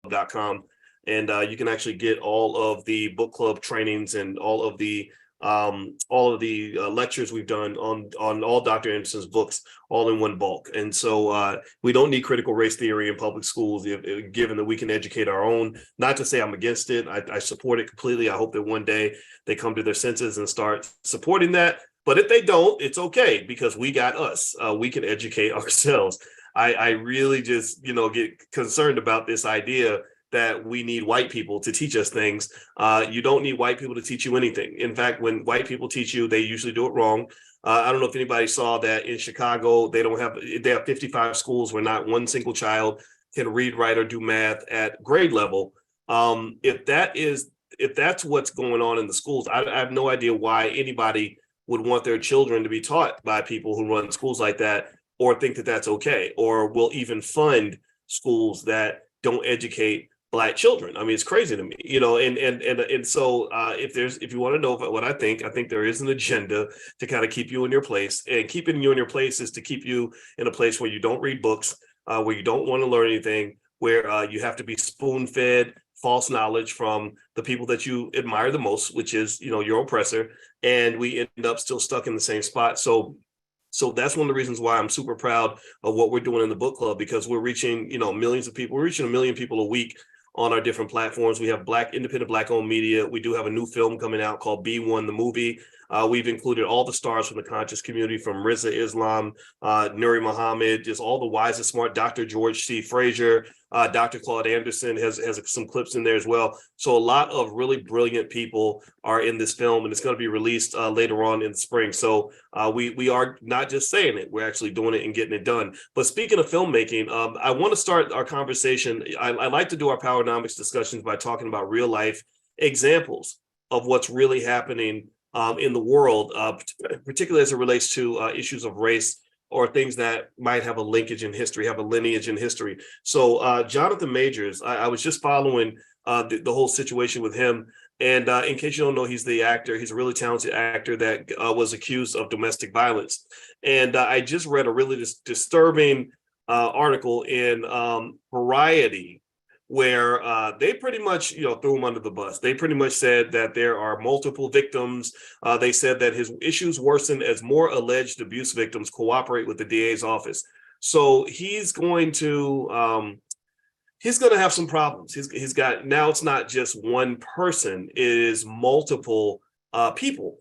bookclub.com. And you can actually get all of the book club trainings and all of the lectures we've done on all Dr. Anderson's books, all in one bulk. And so we don't need critical race theory in public schools, given that we can educate our own. Not to say I'm against it. I support it completely. I hope that one day they come to their senses and start supporting that. But if they don't, it's okay, because we got us. We can educate ourselves. I really just, get concerned about this idea that we need white people to teach us things. You don't need white people to teach you anything. In fact, when white people teach you, they usually do it wrong. I don't know if anybody saw that in Chicago, they have 55 schools where not one single child can read, write, or do math at grade level. If that's what's going on in the schools, I have no idea why anybody would want their children to be taught by people who run schools like that, or think that that's okay, or will even fund schools that don't educate Black children. I mean, it's crazy to me, and so if you want to know what I think there is an agenda to kind of keep you in your place, and keeping you in your place is to keep you in a place where you don't read books, where you don't want to learn anything, where you have to be spoon-fed false knowledge from the people that you admire the most, which is, your oppressor, and we end up still stuck in the same spot. So that's one of the reasons why I'm super proud of what we're doing in the book club, because we're reaching, millions of people. We're reaching 1 million people a week on our different platforms. We have independent Black-owned media. We do have a new film coming out called B1, the movie. We've included all the stars from the conscious community, from Riza Islam, Nuri Muhammad, just all the wise and smart, Dr. George C. Frazier, Dr. Claude Anderson has some clips in there as well. So a lot of really brilliant people are in this film, and it's going to be released later on in the spring. So we are not just saying it, we're actually doing it and getting it done. But speaking of filmmaking, I want to start our conversation. I like to do our Powernomics discussions by talking about real life examples of what's really happening in the world, particularly as it relates to issues of race, or things that might have a linkage in history, have a lineage in history. So Jonathan Majors, I was just following the whole situation with him. And in case you don't know, he's the actor. He's a really talented actor that was accused of domestic violence. And I just read a really disturbing article in Variety, where they pretty much, threw him under the bus. They pretty much said that there are multiple victims. They said that his issues worsen as more alleged abuse victims cooperate with the DA's office. So he's going to have some problems. He's got, now it's not just one person, it is multiple people.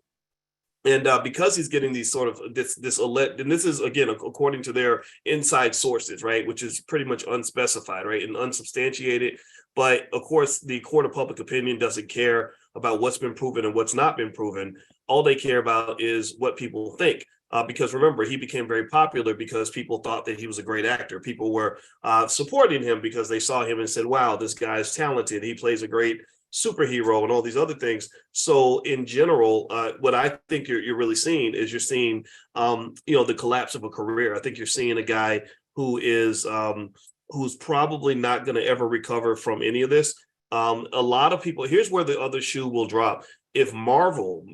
And because he's getting these sort of this alleged, and this is, again, according to their inside sources, right, which is pretty much unspecified, right, and unsubstantiated. But of course, the court of public opinion doesn't care about what's been proven and what's not been proven. All they care about is what people think. Because remember, he became very popular because people thought that he was a great actor. People were supporting him because they saw him and said, wow, this guy's talented. He plays a great superhero and all these other things. So in general, what I think you're really seeing is the collapse of a career. I think you're seeing a guy who is who's probably not going to ever recover from any of this. A lot of people, here's where the other shoe will drop. If Marvel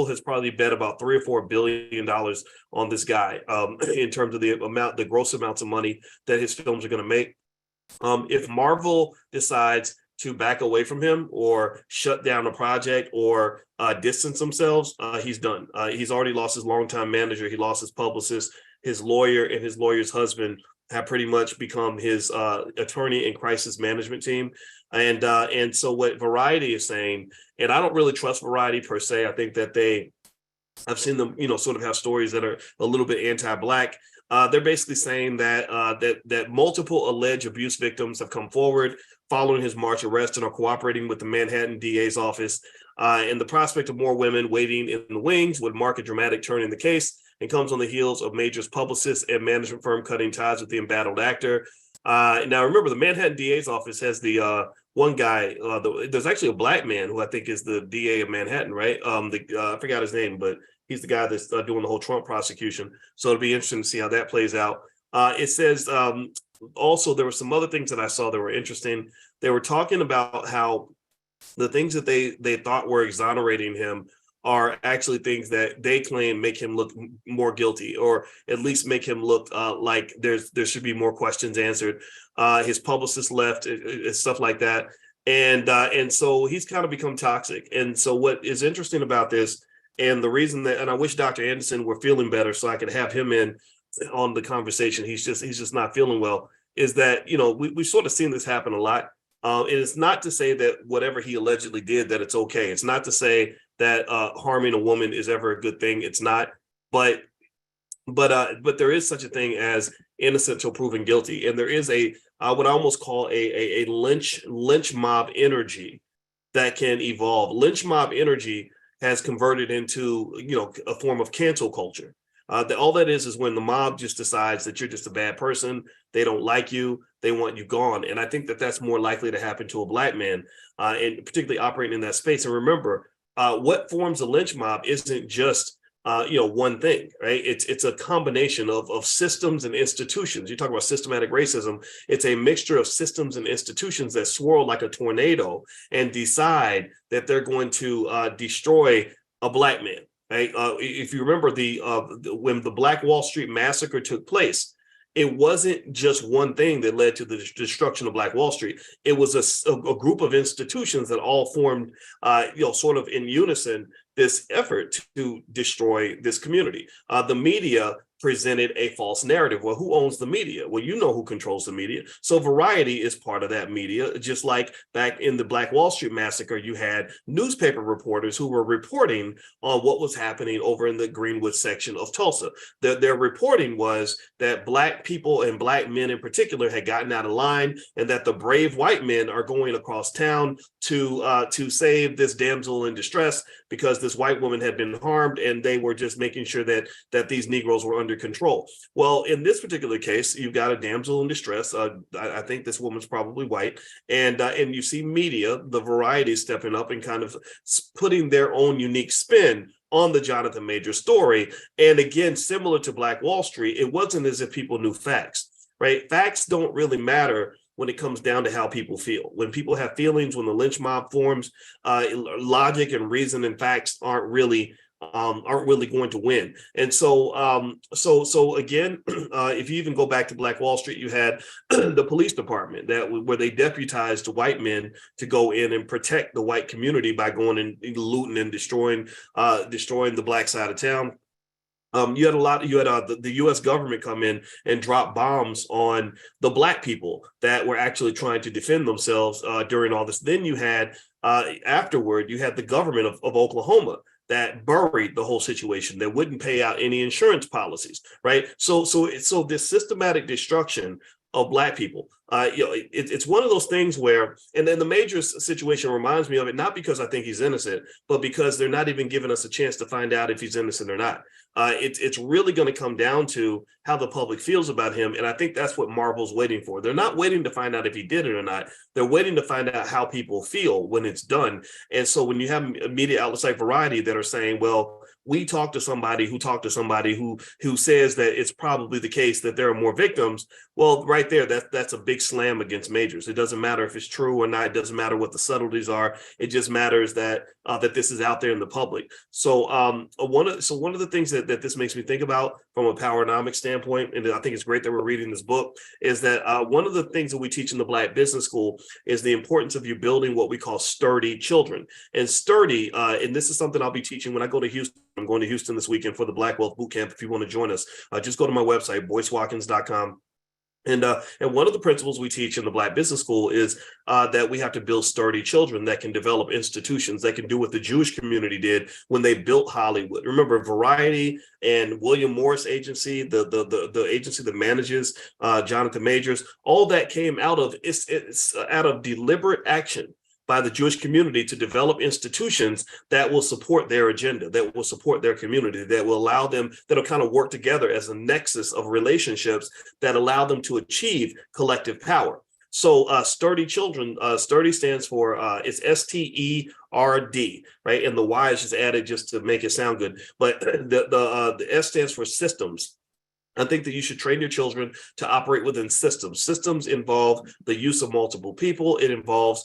has probably bet about $3 or $4 billion on this guy in terms of the gross amounts of money that his films are going to make. If Marvel decides to back away from him or shut down a project or distance themselves, he's done. He's already lost his longtime manager. He lost his publicist. His lawyer and his lawyer's husband have pretty much become his attorney and crisis management team. And so what Variety is saying, and I don't really trust Variety per se. I think that I've seen them, sort of have stories that are a little bit anti-Black. They're basically saying that that multiple alleged abuse victims have come forward following his March arrest and are cooperating with the Manhattan DA's office. And the prospect of more women waiting in the wings would mark a dramatic turn in the case, and comes on the heels of Major's publicist and management firm cutting ties with the embattled actor. Now, remember, the Manhattan DA's office has the one guy. There's actually a Black man who I think is the DA of Manhattan, right? I forgot his name, but he's the guy that's doing the whole Trump prosecution. So it'll be interesting to see how that plays out. It says also there were some other things that I saw that were interesting. They were talking about how the things that they thought were exonerating him are actually things that they claim make him look more guilty, or at least make him look like there should be more questions answered. His publicist left, stuff like that. And so he's kind of become toxic. And so what is interesting about this, and the reason that, and I wish Dr. Anderson were feeling better so I could have him in on the conversation. He's just not feeling well. Is that, we've sort of seen this happen a lot. And it's not to say that whatever he allegedly did, that it's okay. It's not to say that harming a woman is ever a good thing. It's not. But there is such a thing as innocent till proven guilty, and there is what I almost call a lynch mob energy that can evolve. Lynch mob energy has converted into a form of cancel culture. All that is when the mob just decides that you're just a bad person. They don't like you. They want you gone. And I think that that's more likely to happen to a Black man, and particularly operating in that space. And remember, what forms a lynch mob isn't just one thing, right? It's a combination of systems and institutions. You talk about systematic racism. It's a mixture of systems and institutions that swirl like a tornado and decide that they're going to destroy a Black man. Right? If you remember when the Black Wall Street massacre took place, it wasn't just one thing that led to the destruction of Black Wall Street. It was a group of institutions that all formed, sort of in unison, this effort to destroy this community. The media presented a false narrative. Well, who owns the media? Well, you know who controls the media. So Variety is part of that media, just like back in the Black Wall Street massacre, you had newspaper reporters who were reporting on what was happening over in the Greenwood section of Tulsa. Their reporting was that Black people, and Black men in particular, had gotten out of line, and that the brave white men are going across town to save this damsel in distress because this white woman had been harmed, and they were just making sure that these Negroes were under control. Well, in this particular case, you've got a damsel in distress. I think this woman's probably white, and you see media, the Variety, stepping up and kind of putting their own unique spin on the Jonathan Majors story. And again, similar to Black Wall Street, it wasn't as if people knew facts, right? Facts don't really matter when it comes down to how people feel. When people have feelings, when the lynch mob forms, logic and reason and facts aren't really going to win. And so so again, if you even go back to Black Wall Street, you had the police department where they deputized white men to go in and protect the white community by going and looting and destroying the Black side of town. You had the U.S. government come in and drop bombs on the Black people that were actually trying to defend themselves during all this. Then you had afterward, you had the government of Oklahoma that buried the whole situation, that wouldn't pay out any insurance policies, right? So this systematic destruction of Black people, it's one of those things where, and then the Majors situation reminds me of it, not because I think he's innocent, but because they're not even giving us a chance to find out if he's innocent or not. It's really going to come down to how the public feels about him. And I think that's what Marvel's waiting for. They're not waiting to find out if he did it or not. They're waiting to find out how people feel when it's done. And so when you have media outlets like Variety that are saying, well, we talked to somebody who says that it's probably the case that there are more victims. Well, right there, that's a big slam against Majors. It doesn't matter if it's true or not. It doesn't matter what the subtleties are. It just matters that this is out there in the public. So one of the things that this makes me think about from a powernomics standpoint, and I think it's great that we're reading this book, is that one of the things that we teach in the Black Business School is the importance of you building what we call sturdy children. And sturdy, and this is something I'll be teaching when I go to Houston. I'm going to Houston this weekend for the Black Wealth Bootcamp. If you want to join us, just go to my website, boycewatkins.com. And one of the principles we teach in the Black Business School is that we have to build sturdy children that can develop institutions that can do what the Jewish community did when they built Hollywood. Remember, Variety and William Morris Agency, the agency that manages Jonathan Majors, all that came out of it's out of deliberate action by the Jewish community to develop institutions that will support their agenda, that will support their community, that will allow them, that'll kind of work together as a nexus of relationships that allow them to achieve collective power. So sturdy children, sturdy stands for, it's STERD, right? And the Y is just added just to make it sound good. But the S stands for systems. I think that you should train your children to operate within systems. Systems involve the use of multiple people. It involves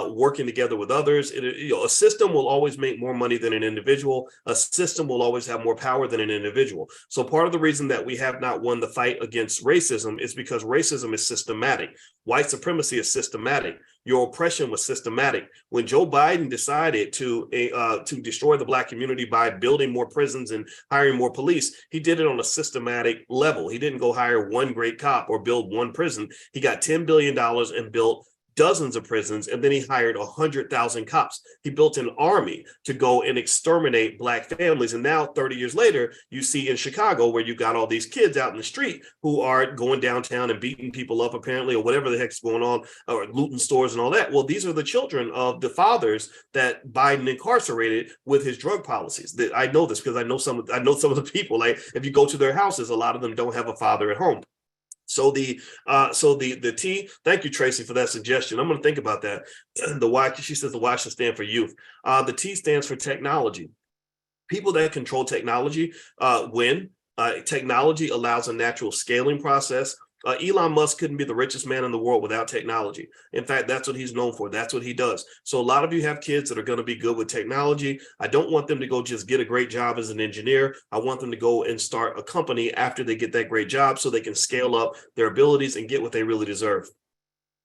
working together with others. A system will always make more money than an individual. A system will always have more power than an individual. So part of the reason that we have not won the fight against racism is because racism is systematic. White supremacy is systematic. Your oppression was systematic. When Joe Biden decided to destroy the Black community by building more prisons and hiring more police, he did it on a systematic level. He didn't go hire one great cop or build one prison. He got $10 billion and built dozens of prisons, and then he hired 100,000 cops. He built an army to go and exterminate Black families. And now 30 years later, you see in Chicago where you got all these kids out in the street who are going downtown and beating people up apparently, or whatever the heck's going on, or looting stores and all that. Well, these are the children of the fathers that Biden incarcerated with his drug policies. I know this because I know some of the people. Like, if you go to their houses, a lot of them don't have a father at home. So the T, thank you, Tracy, for that suggestion. I'm going to think about that. The Y, she says the Y should stand for youth. The T stands for technology. People that control technology win. Technology allows a natural scaling process. Elon Musk couldn't be the richest man in the world without technology. In fact, that's what he's known for. That's what he does. So a lot of you have kids that are going to be good with technology. I don't want them to go just get a great job as an engineer. I want them to go and start a company after they get that great job so they can scale up their abilities and get what they really deserve.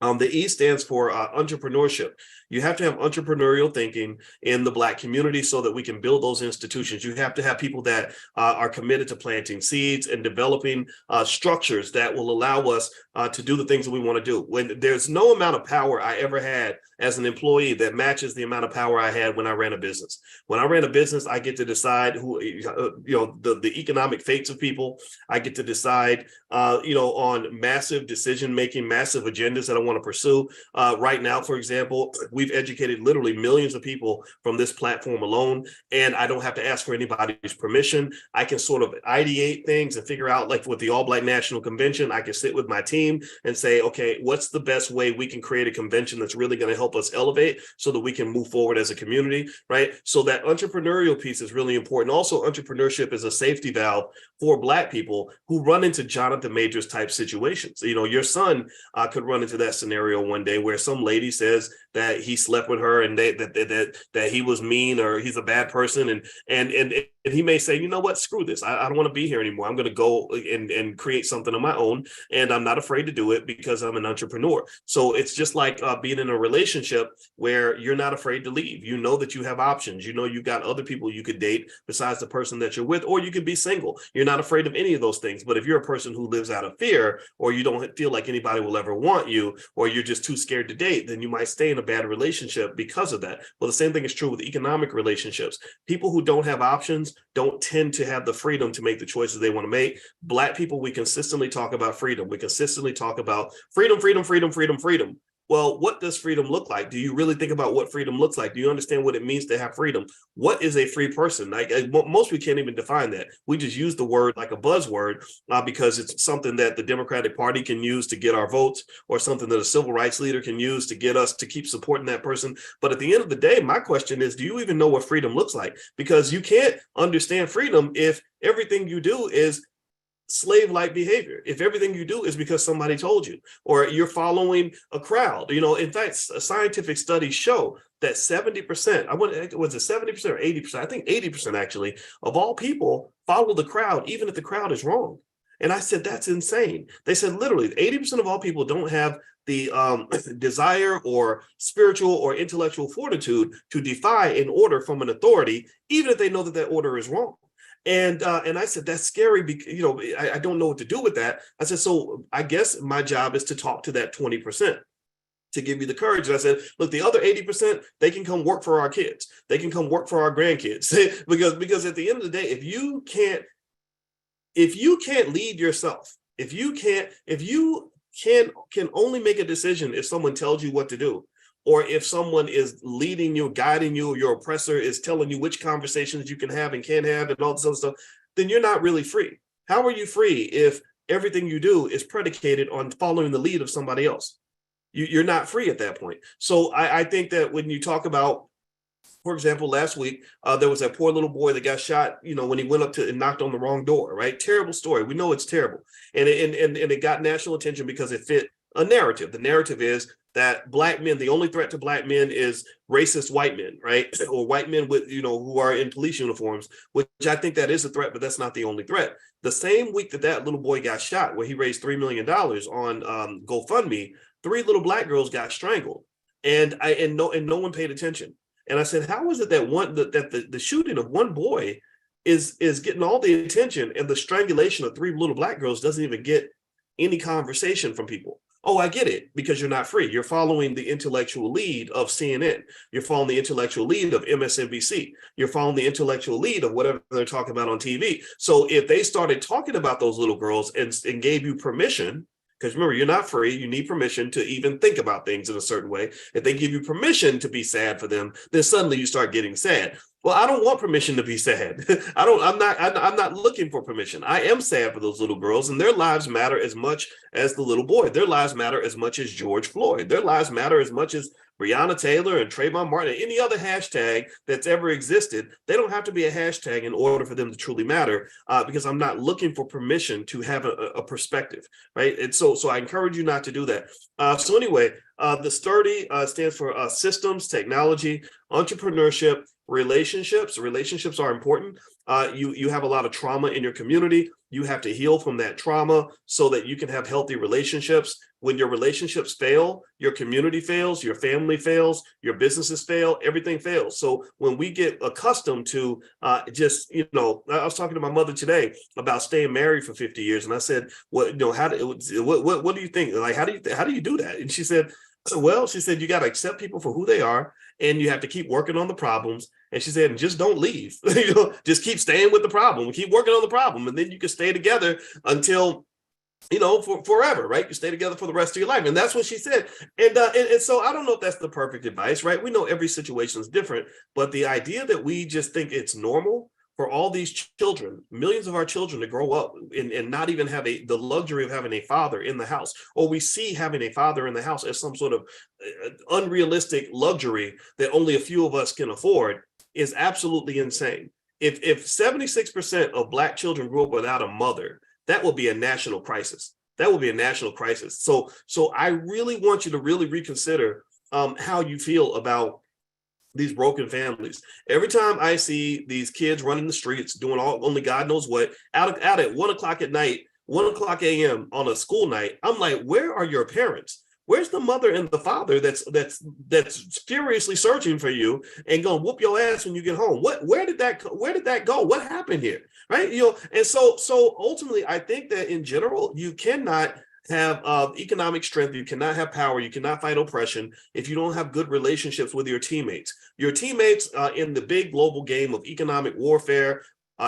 The E stands for entrepreneurship. You have to have entrepreneurial thinking in the Black community so that we can build those institutions. You have to have people that are committed to planting seeds and developing structures that will allow us to do the things that we want to do. When there's no amount of power I ever had as an employee that matches the amount of power I had when I ran a business. When I ran a business, I get to decide who, the economic fates of people. I get to decide, on massive decision-making, massive agendas that I want to pursue. Right now, for example, we've educated literally millions of people from this platform alone, and I don't have to ask for anybody's permission. I can sort of ideate things and figure out, like with the All Black National Convention, I can sit with my team and say, okay, what's the best way we can create a convention that's really going to help us elevate so that we can move forward as a community, right? So that entrepreneurial piece is really important. Also, entrepreneurship is a safety valve for Black people who run into Jonathan Majors type situations. Your son could run into that scenario one day where some lady says that he slept with her and that he was mean or he's a bad person, and he may say, you know what, screw this. I don't want to be here anymore. I'm going to go and create something of my own, and I'm not afraid to do it because I'm an entrepreneur. So it's just like being in a relationship where you're not afraid to leave. You know that you have options. You got other people you could date besides the person that you're with, or you could be single. You're not afraid of any of those things. But if you're a person who lives out of fear, or you don't feel like anybody will ever want you, or you're just too scared to date, then you might stay in a bad relationship because of that. Well, the same thing is true with economic relationships. People who don't have options don't tend to have the freedom to make the choices they want to make. Black people, we consistently talk about freedom. We consistently talk about freedom, freedom, freedom, freedom, freedom. Well, what does freedom look like? Do you really think about what freedom looks like? Do you understand what it means to have freedom? What is a free person? Most we can't even define that. We just use the word like a buzzword because it's something that the Democratic Party can use to get our votes, or something that a civil rights leader can use to get us to keep supporting that person. But at the end of the day, my question is, do you even know what freedom looks like? Because you can't understand freedom if everything you do is slave-like behavior, if everything you do is because somebody told you, or you're following a crowd. In fact, scientific studies show that 70%, was it 70% or 80%? I think 80% actually of all people follow the crowd, even if the crowd is wrong. And I said, that's insane. They said literally 80% of all people don't have the desire or spiritual or intellectual fortitude to defy an order from an authority, even if they know that order is wrong. And I said, that's scary because, I don't know what to do with that. I said, so I guess my job is to talk to that 20%. To give you the courage. And I said, look, the other 80%, they can come work for our kids. They can come work for our grandkids. because at the end of the day, if you can't lead yourself, if you can only make a decision if someone tells you what to do, or if someone is leading you, guiding you, or your oppressor is telling you which conversations you can have and can't have and all this other stuff, then you're not really free. How are you free if everything you do is predicated on following the lead of somebody else? You're not free at that point. So I think that when you talk about For example, last week, there was that poor little boy that got shot, when he went up to and knocked on the wrong door, right? Terrible story. We know it's terrible. And it got national attention because it fit a narrative. The narrative is that Black men, the only threat to Black men is racist white men, right? Or white men with, who are in police uniforms, which I think that is a threat, but that's not the only threat. The same week that little boy got shot, where he raised $3 million on GoFundMe, 3 little Black girls got strangled. And no one paid attention. And I said, how is it that the shooting of one boy is getting all the attention, and the strangulation of 3 little Black girls doesn't even get any conversation from people? Oh, I get it, because you're not free. You're following the intellectual lead of CNN. You're following the intellectual lead of MSNBC. You're following the intellectual lead of whatever they're talking about on TV. So if they started talking about those little girls and gave you permission, because remember, you're not free, you need permission to even think about things in a certain way. If they give you permission to be sad for them, then suddenly you start getting sad. Well, I don't want permission to be sad. I'm not looking for permission. I am sad for those little girls, and their lives matter as much as the little boy. Their lives matter as much as George Floyd. Their lives matter as much as Breonna Taylor and Trayvon Martin, any other hashtag that's ever existed. They don't have to be a hashtag in order for them to truly matter, because I'm not looking for permission to have a perspective, right? And so I encourage you not to do that. So anyway, the STURDY stands for systems, technology, entrepreneurship, relationships. Relationships are important. You have a lot of trauma in your community. You have to heal from that trauma so that you can have healthy relationships. When your relationships fail, your community fails, your family fails, your businesses fail, everything fails. So when we get accustomed to I was talking to my mother today about staying married for 50 years. And I said, what do you think? Like, how do you do that? And she said, you got to accept people for who they are, and you have to keep working on the problems. And she said, and just don't leave, just keep staying with the problem, keep working on the problem. And then you can stay together until, for forever, right? You stay together for the rest of your life. And that's what she said. And so I don't know if that's the perfect advice, right? We know every situation is different, but the idea that we just think it's normal for all these children, millions of our children, to grow up and not even have the luxury of having a father in the house, or we see having a father in the house as some sort of unrealistic luxury that only a few of us can afford, is absolutely insane. If 76% of Black children grew up without a mother, that will be a national crisis. That will be a national crisis. So I really want you to really reconsider how you feel about these broken families. Every time I see these kids running the streets, doing only God knows what, out at 1 o'clock at night, 1 o'clock a.m. on a school night, I'm like, where are your parents? Where's the mother and the father that's furiously searching for you and gonna whoop your ass when you get home? Where did that go? What happened here? Right? And so ultimately, I think that in general, you cannot have economic strength, you cannot have power, you cannot fight oppression if you don't have good relationships with your teammates. Your teammates in the big global game of economic warfare,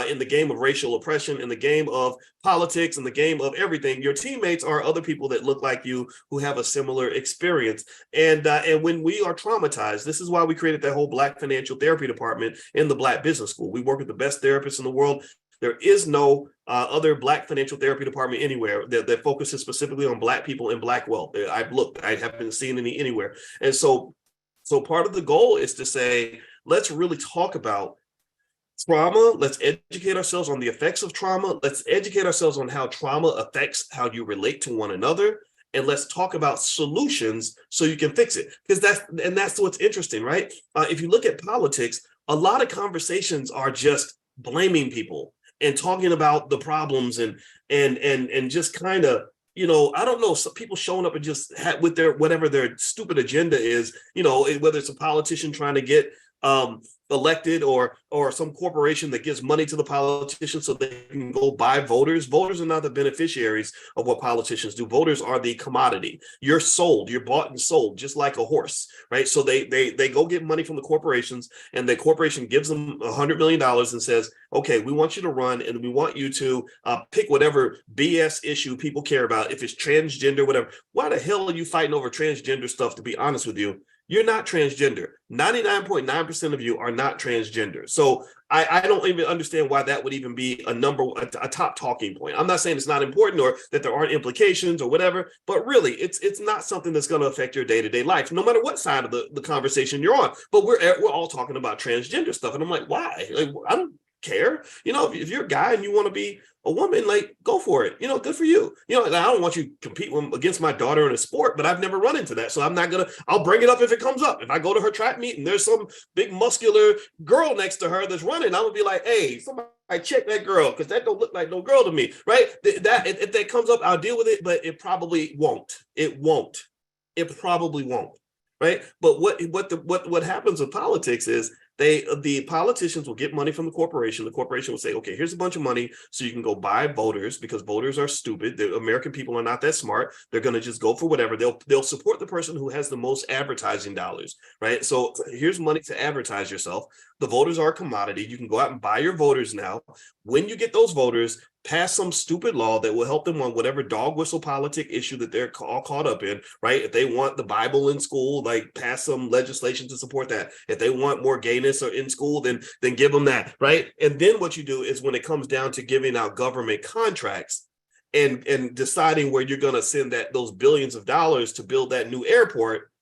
in the game of racial oppression, in the game of politics, in the game of everything, your teammates are other people that look like you, who have a similar experience. And when we are traumatized, this is why we created that whole Black financial therapy department in the Black Business School. We work with the best therapists in the world. There is no other Black financial therapy department anywhere that focuses specifically on Black people and Black wealth. I've looked, I haven't seen any anywhere. And so part of the goal is to say, let's really talk about trauma. Let's educate ourselves on the effects of trauma. Let's educate ourselves on how trauma affects how you relate to one another. And let's talk about solutions so you can fix it. Because that's what's interesting, right? If you look at politics, a lot of conversations are just blaming people and talking about the problems and just kind of, I don't know, some people showing up and just with their whatever their stupid agenda is, whether it's a politician trying to get elected or some corporation that gives money to the politician so they can go buy voters. Voters are not the beneficiaries of what politicians do. Voters are the commodity. You're sold, you're bought and sold, just like a horse, right? So they go get money from the corporations, and the corporation gives them $100 million and says, okay, we want you to run, and we want you to pick whatever BS issue people care about. If it's transgender, whatever. Why the hell are you fighting over transgender stuff, to be honest with you? You're not transgender. 99.9% of you are not transgender. So I don't even understand why that would even be a top talking point. I'm not saying it's not important or that there aren't implications or whatever, but really it's not something that's going to affect your day-to-day life, no matter what side of the conversation you're on. But we're all talking about transgender stuff. And I'm like, why? Like, I don't care. If you're a guy and you want to be a woman, like, go for it. Good for you. And I don't want you to compete against my daughter in a sport, but I've never run into that. So I'll bring it up if it comes up. If I go to her track meet and there's some big muscular girl next to her that's running, I'm gonna be like, hey, somebody check that girl, because that don't look like no girl to me, right? That if that comes up, I'll deal with it, but it probably won't. It probably won't. Right. But what happens with politics is the politicians will get money from the corporation. The corporation will say, okay, here's a bunch of money so you can go buy voters, because voters are stupid. The American people are not that smart. They're going to just go for whatever. They'll support the person who has the most advertising dollars. Right. So here's money to advertise yourself. The voters are a commodity. You can go out and buy your voters now. When you get those voters, pass some stupid law that will help them on whatever dog whistle politic issue that they're all caught up in, right? If they want the Bible in school, like, pass some legislation to support that. If they want more gayness or in school, then give them that, right? And then what you do is, when it comes down to giving out government contracts and deciding where you're going to send those billions of dollars to build that new airport,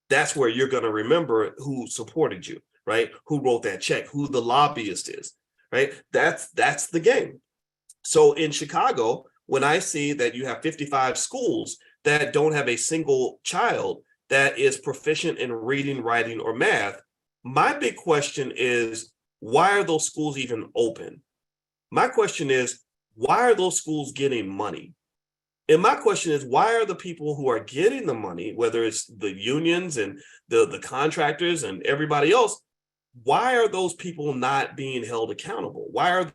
that's where you're going to remember who supported you, right? Who wrote that check, who the lobbyist is, right? That's the game. So in Chicago, when I see that you have 55 schools that don't have a single child that is proficient in reading, writing, or math, my big question is, why are those schools even open? My question is, why are those schools getting money? And my question is, why are the people who are getting the money, whether it's the unions and the contractors and everybody else, why are those people not being held accountable? Why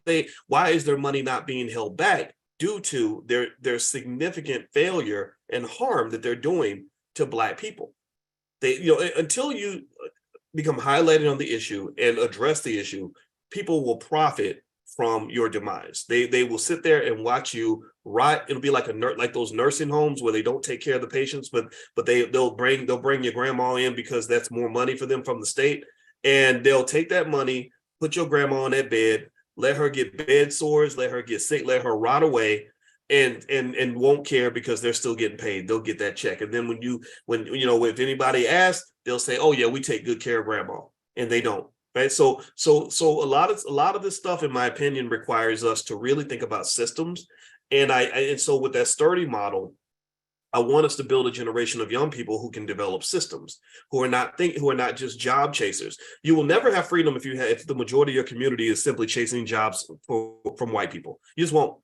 is their money not being held back due to their significant failure and harm that they're doing to Black people? Until you become highlighted on the issue and address the issue, people will profit from your demise. They will sit there and watch you rot. It'll be like like those nursing homes where they don't take care of the patients, but they'll bring your grandma in because that's more money for them from the state. And they'll take that money, put your grandma on that bed, let her get bed sores, let her get sick, let her rot away, and won't care because they're still getting paid. They'll get that check. And then if anybody asks, they'll say, "Oh yeah, we take good care of grandma," and they don't. Right. So a lot of this stuff, in my opinion, requires us to really think about systems. And so with that sturdy model, I want us to build a generation of young people who can develop systems, who are not just job chasers. You will never have freedom if the majority of your community is simply chasing jobs from white people. You just won't.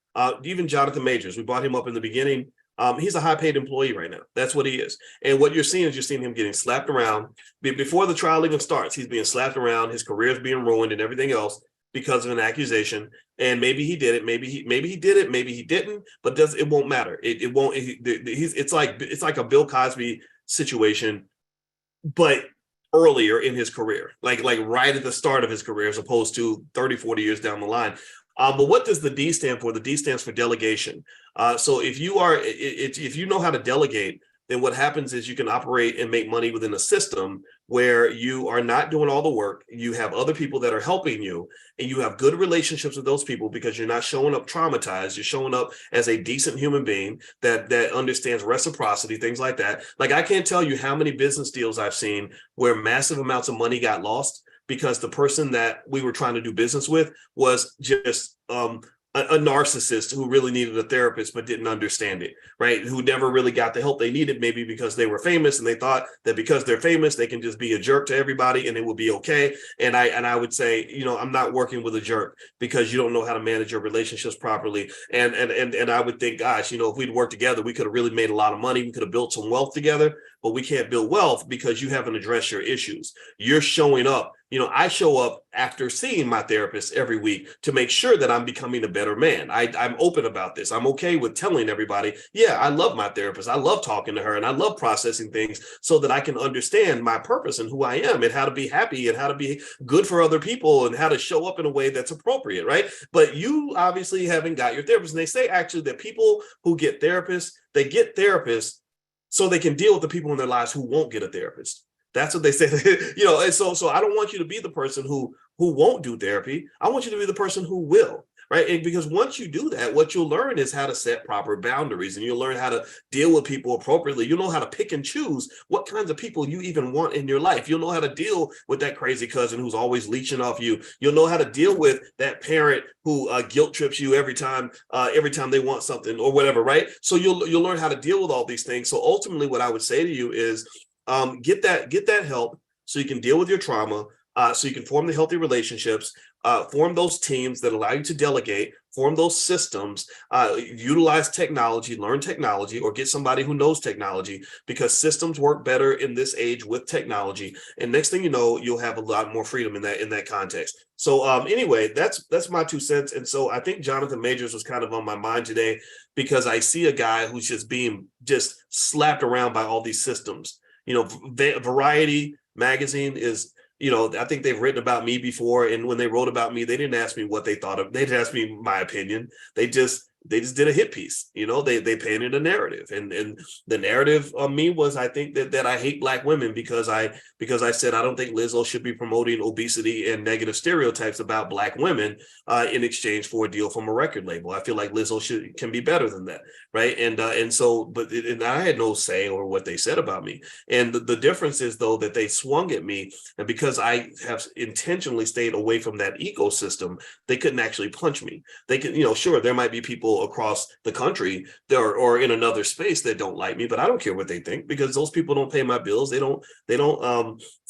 Even Jonathan Majors, we brought him up in the beginning. He's a high-paid employee right now. That's what he is. And what you're seeing him getting slapped around. Before the trial even starts, he's being slapped around. His career is being ruined and everything else because of an accusation. And maybe he did it, maybe he did it, maybe he didn't, but it won't matter. It won't. It's like a Bill Cosby situation, but earlier in his career, like right at the start of his career, as opposed to 30, 40 years down the line. But what does the D stand for? The D stands for delegation. So if you know how to delegate, then what happens is you can operate and make money within a system where you are not doing all the work. You have other people that are helping you, and you have good relationships with those people because you're not showing up traumatized. You're showing up as a decent human being that understands reciprocity, things like that. Like, I can't tell you how many business deals I've seen where massive amounts of money got lost because the person that we were trying to do business with was just a narcissist who really needed a therapist but didn't understand it, right? Who never really got the help they needed, maybe because they were famous and they thought that because they're famous, they can just be a jerk to everybody and it will be okay. And I would say, I'm not working with a jerk because you don't know how to manage your relationships properly. And I would think, gosh, if we'd worked together, we could have really made a lot of money. We could have built some wealth together, but we can't build wealth because you haven't addressed your issues. You're showing up. I show up after seeing my therapist every week to make sure that I'm becoming a better man. I'm open about this. I'm okay with telling everybody, yeah, I love my therapist. I love talking to her and I love processing things so that I can understand my purpose and who I am and how to be happy and how to be good for other people and how to show up in a way that's appropriate, right? But you obviously haven't got your therapist. And they say actually that people who get therapists, they get therapists so they can deal with the people in their lives who won't get a therapist. That's what they say. And so I don't want you to be the person who won't do therapy. I want you to be the person who will. Right. And because once you do that, what you'll learn is how to set proper boundaries, and you'll learn how to deal with people appropriately. You'll know how to pick and choose what kinds of people you even want in your life. You'll know how to deal with that crazy cousin who's always leeching off you. You'll know how to deal with that parent who guilt trips you every time they want something or whatever. Right. So you'll learn how to deal with all these things. So ultimately, what I would say to you is get that help so you can deal with your trauma. So you can form the healthy relationships, form those teams that allow you to delegate, form those systems, utilize technology, learn technology, or get somebody who knows technology, because systems work better in this age with technology. And next thing you know, you'll have a lot more freedom in that context. So anyway, that's my 2 cents. And so I think Jonathan Majors was kind of on my mind today, because I see a guy who's just being slapped around by all these systems. Variety magazine is, I think they've written about me before, and when they wrote about me, they didn't ask me what they thought of. They didn't ask me my opinion. They just did a hit piece. They painted a narrative, and the narrative of me was, I think that I hate Black women because I said I don't think Lizzo should be promoting obesity and negative stereotypes about Black women in exchange for a deal from a record label. I feel like Lizzo can be better than that, right? And I had no say over what they said about me. And the difference is, though, that they swung at me, and because I have intentionally stayed away from that ecosystem, they couldn't actually punch me. They could, sure, there might be people across the country or in another space that don't like me, but I don't care what they think, because those people don't pay my bills.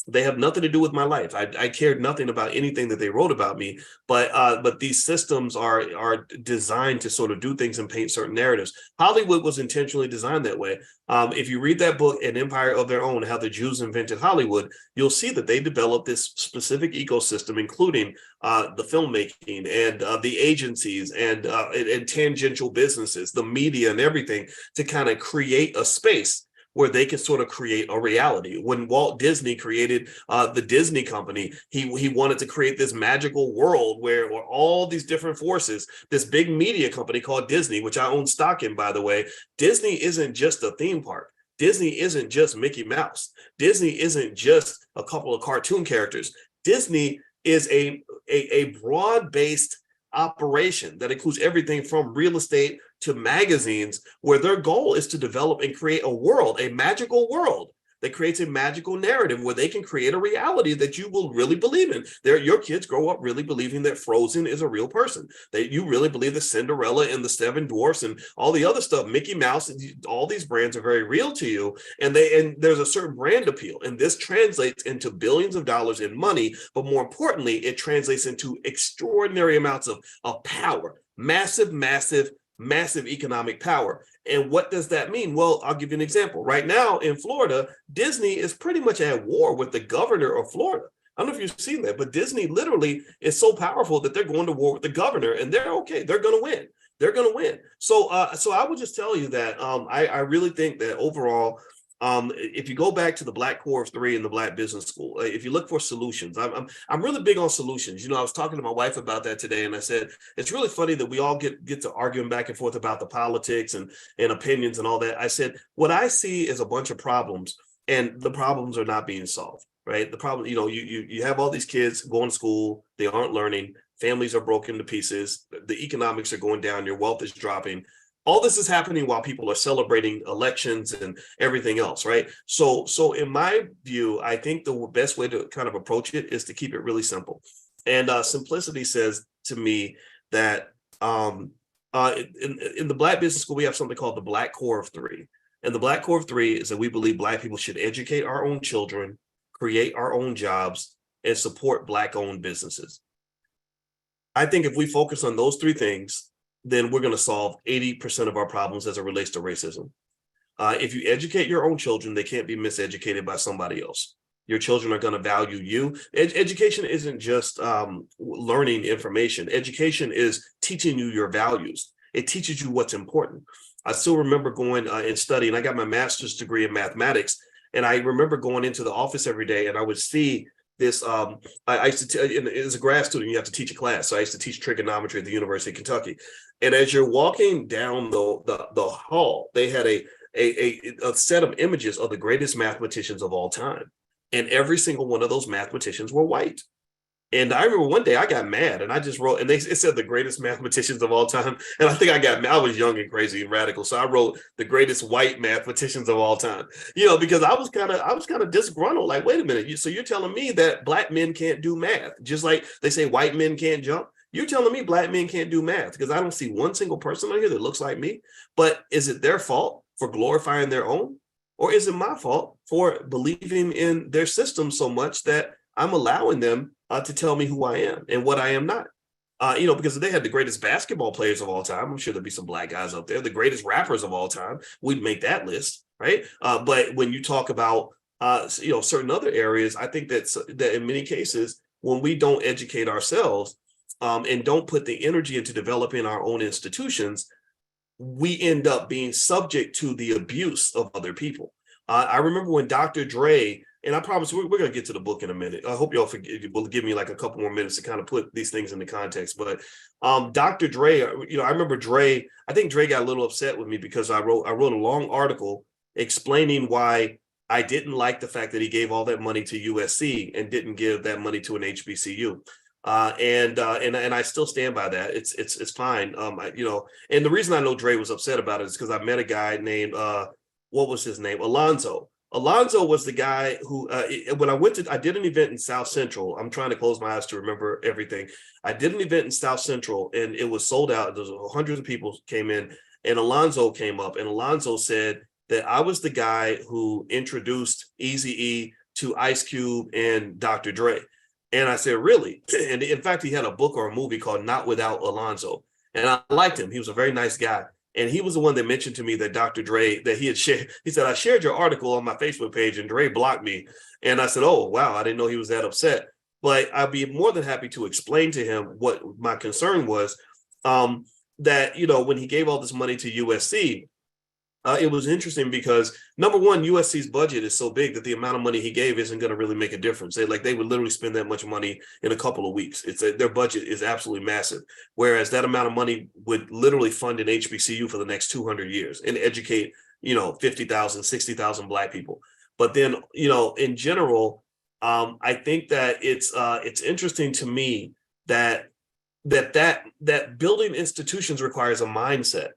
They have nothing to do with my life. I cared nothing about anything that they wrote about me, but these systems are designed to sort of do things and paint certain narratives. Hollywood was intentionally designed that way. If you read that book, An Empire of Their Own, How the Jews Invented Hollywood, you'll see that they developed this specific ecosystem, including the filmmaking and the agencies and tangential businesses, the media and everything, to kind of create a space where they can sort of create a reality. When Walt Disney created the Disney Company, he wanted to create this magical world where all these different forces, this big media company called Disney, which I own stock in, by the way. Disney isn't just a theme park. Disney isn't just Mickey Mouse. Disney isn't just a couple of cartoon characters. Disney is a broad-based operation that includes everything from real estate to magazines, where their goal is to develop and create a world, a magical world that creates a magical narrative where they can create a reality that you will really believe in. Your kids grow up really believing that Frozen is a real person, that you really believe that Cinderella and the Seven Dwarfs and all the other stuff, Mickey Mouse, all these brands are very real to you, and there's a certain brand appeal, and this translates into billions of dollars in money, but more importantly, it translates into extraordinary amounts of power, massive economic power. And what does that mean? Well, I'll give you an example. Right now in Florida, Disney is pretty much at war with the governor of Florida. I don't know if you've seen that, but Disney literally is so powerful that they're going to war with the governor, and they're okay. They're going to win. They're going to win. So I would just tell you that I really think that overall, if you go back to the Black Core of Three and the Black Business School, if you look for solutions, I'm really big on solutions. I was talking to my wife about that today, and I said it's really funny that we all get to arguing back and forth about the politics and opinions and all that. I said what I see is a bunch of problems, and the problems are not being solved. Right? The problem, you have all these kids going to school, they aren't learning, families are broken to pieces, the economics are going down, your wealth is dropping. All this is happening while people are celebrating elections and everything else, right? So in my view, I think the best way to kind of approach it is to keep it really simple. And simplicity says to me that in the Black Business School, we have something called the Black Core of Three. And the Black Core of Three is that we believe Black people should educate our own children, create our own jobs, and support Black-owned businesses. I think if we focus on those three things, then we're going to solve 80% of our problems as it relates to racism. If you educate your own children, they can't be miseducated by somebody else. Your children are going to value you. Education isn't just learning information. Education is teaching you your values. It teaches you what's important. I still remember going and studying. I got my master's degree in mathematics, and I remember going into the office every day, and I would see this. I used to, as a grad student, you have to teach a class. So I used to teach trigonometry at the University of Kentucky. And as you're walking down the hall, they had a set of images of the greatest mathematicians of all time. And every single one of those mathematicians were white. And I remember one day I got mad and I just wrote, and it said the greatest mathematicians of all time. And I think I was young and crazy and radical. So I wrote the greatest white mathematicians of all time, because I was kind of disgruntled. Like, wait a minute. So you're telling me that black men can't do math, just like they say white men can't jump. You're telling me black men can't do math because I don't see one single person on here that looks like me. But is it their fault for glorifying their own? Or is it my fault for believing in their system so much that I'm allowing them to tell me who I am and what I am not? Because if they had the greatest basketball players of all time, I'm sure there'd be some black guys up there, the greatest rappers of all time, we'd make that list, right? But when you talk about, certain other areas, I think that in many cases, when we don't educate ourselves and don't put the energy into developing our own institutions, we end up being subject to the abuse of other people. I remember when Dr. Dre, and I promise we're going to get to the book in a minute. I hope y'all will give me like a couple more minutes to kind of put these things into context. But Dr. Dre, I remember Dre, I think Dre got a little upset with me because I wrote a long article explaining why I didn't like the fact that he gave all that money to USC and didn't give that money to an HBCU. And I still stand by that. It's fine. And the reason I know Dre was upset about it is because I met a guy named, what was his name? Alonzo. Alonzo was the guy who, when I did an event in South Central. I'm trying to close my eyes to remember everything. I did an event in South Central and it was sold out. There was hundreds of people came in and Alonzo came up and Alonzo said that I was the guy who introduced Eazy-E to Ice Cube and Dr. Dre. And I said, really? And in fact, he had a book or a movie called Not Without Alonzo. And I liked him. He was a very nice guy. And he was the one that mentioned to me that Dr. Dre, that he had shared, he said, I shared your article on my Facebook page and Dre blocked me. And I said, oh, wow, I didn't know he was that upset. But I'd be more than happy to explain to him what my concern was, that, when he gave all this money to USC, it was interesting because, number one, USC's budget is so big that the amount of money he gave isn't going to really make a difference. They would literally spend that much money in a couple of weeks. Their budget is absolutely massive, whereas that amount of money would literally fund an HBCU for the next 200 years and educate, 50,000, 60,000 Black people. But then, in general, I think that it's interesting to me that building institutions requires a mindset.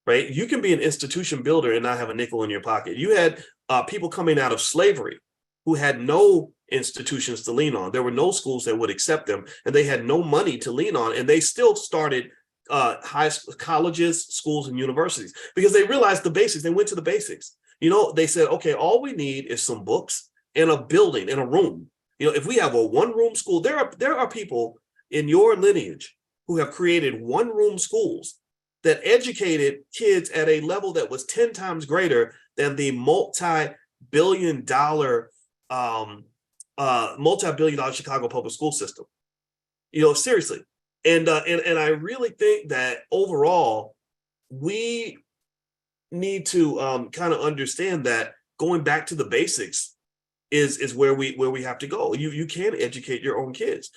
Right? You can be an institution builder and not have a nickel in your pocket. You had people coming out of slavery who had no institutions to lean on. There were no schools that would accept them, and they had no money to lean on, and they still started colleges, schools, and universities because they realized the basics. They went to the basics. They said, okay, all we need is some books and a building and a room. If we have a one-room school, there are people in your lineage who have created one-room schools that educated kids at a level that was 10 times greater than the multi-billion dollar Chicago public school system. Seriously. And I really think that overall, we need to kind of understand that going back to the basics is where we have to go. You can educate your own kids.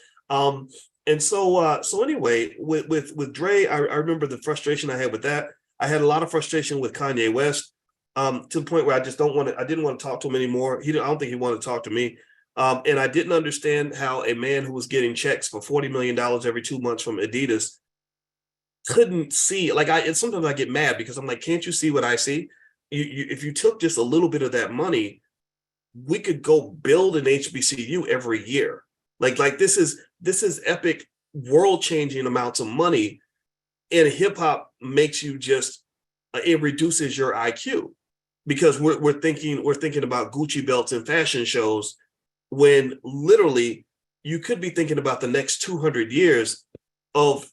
And so anyway, with Dre, I remember the frustration I had with that. I had a lot of frustration with Kanye West, to the point where I didn't want to talk to him anymore. I don't think he wanted to talk to me. And I didn't understand how a man who was getting checks for $40 million every 2 months from Adidas couldn't see. Sometimes I get mad because I'm like, can't you see what I see? If you took just a little bit of that money, we could go build an HBCU every year. Like this is epic, world-changing amounts of money, and hip hop makes you it reduces your IQ because we're thinking about Gucci belts and fashion shows when literally you could be thinking about the next 200 years of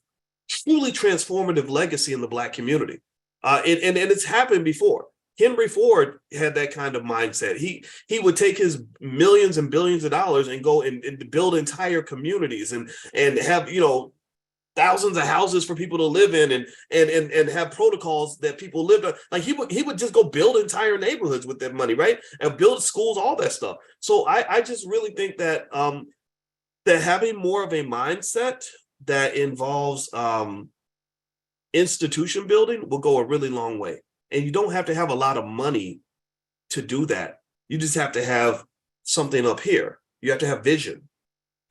truly transformative legacy in the Black community. And it's happened before. Henry Ford had that kind of mindset. He would take his millions and billions of dollars and go and build entire communities and have thousands of houses for people to live in and have protocols that people lived on. Like he would just go build entire neighborhoods with that money, right? And build schools, all that stuff. So I just really think that that having more of a mindset that involves institution building will go a really long way. And you don't have to have a lot of money to do that. You just have to have something up here. You have to have vision.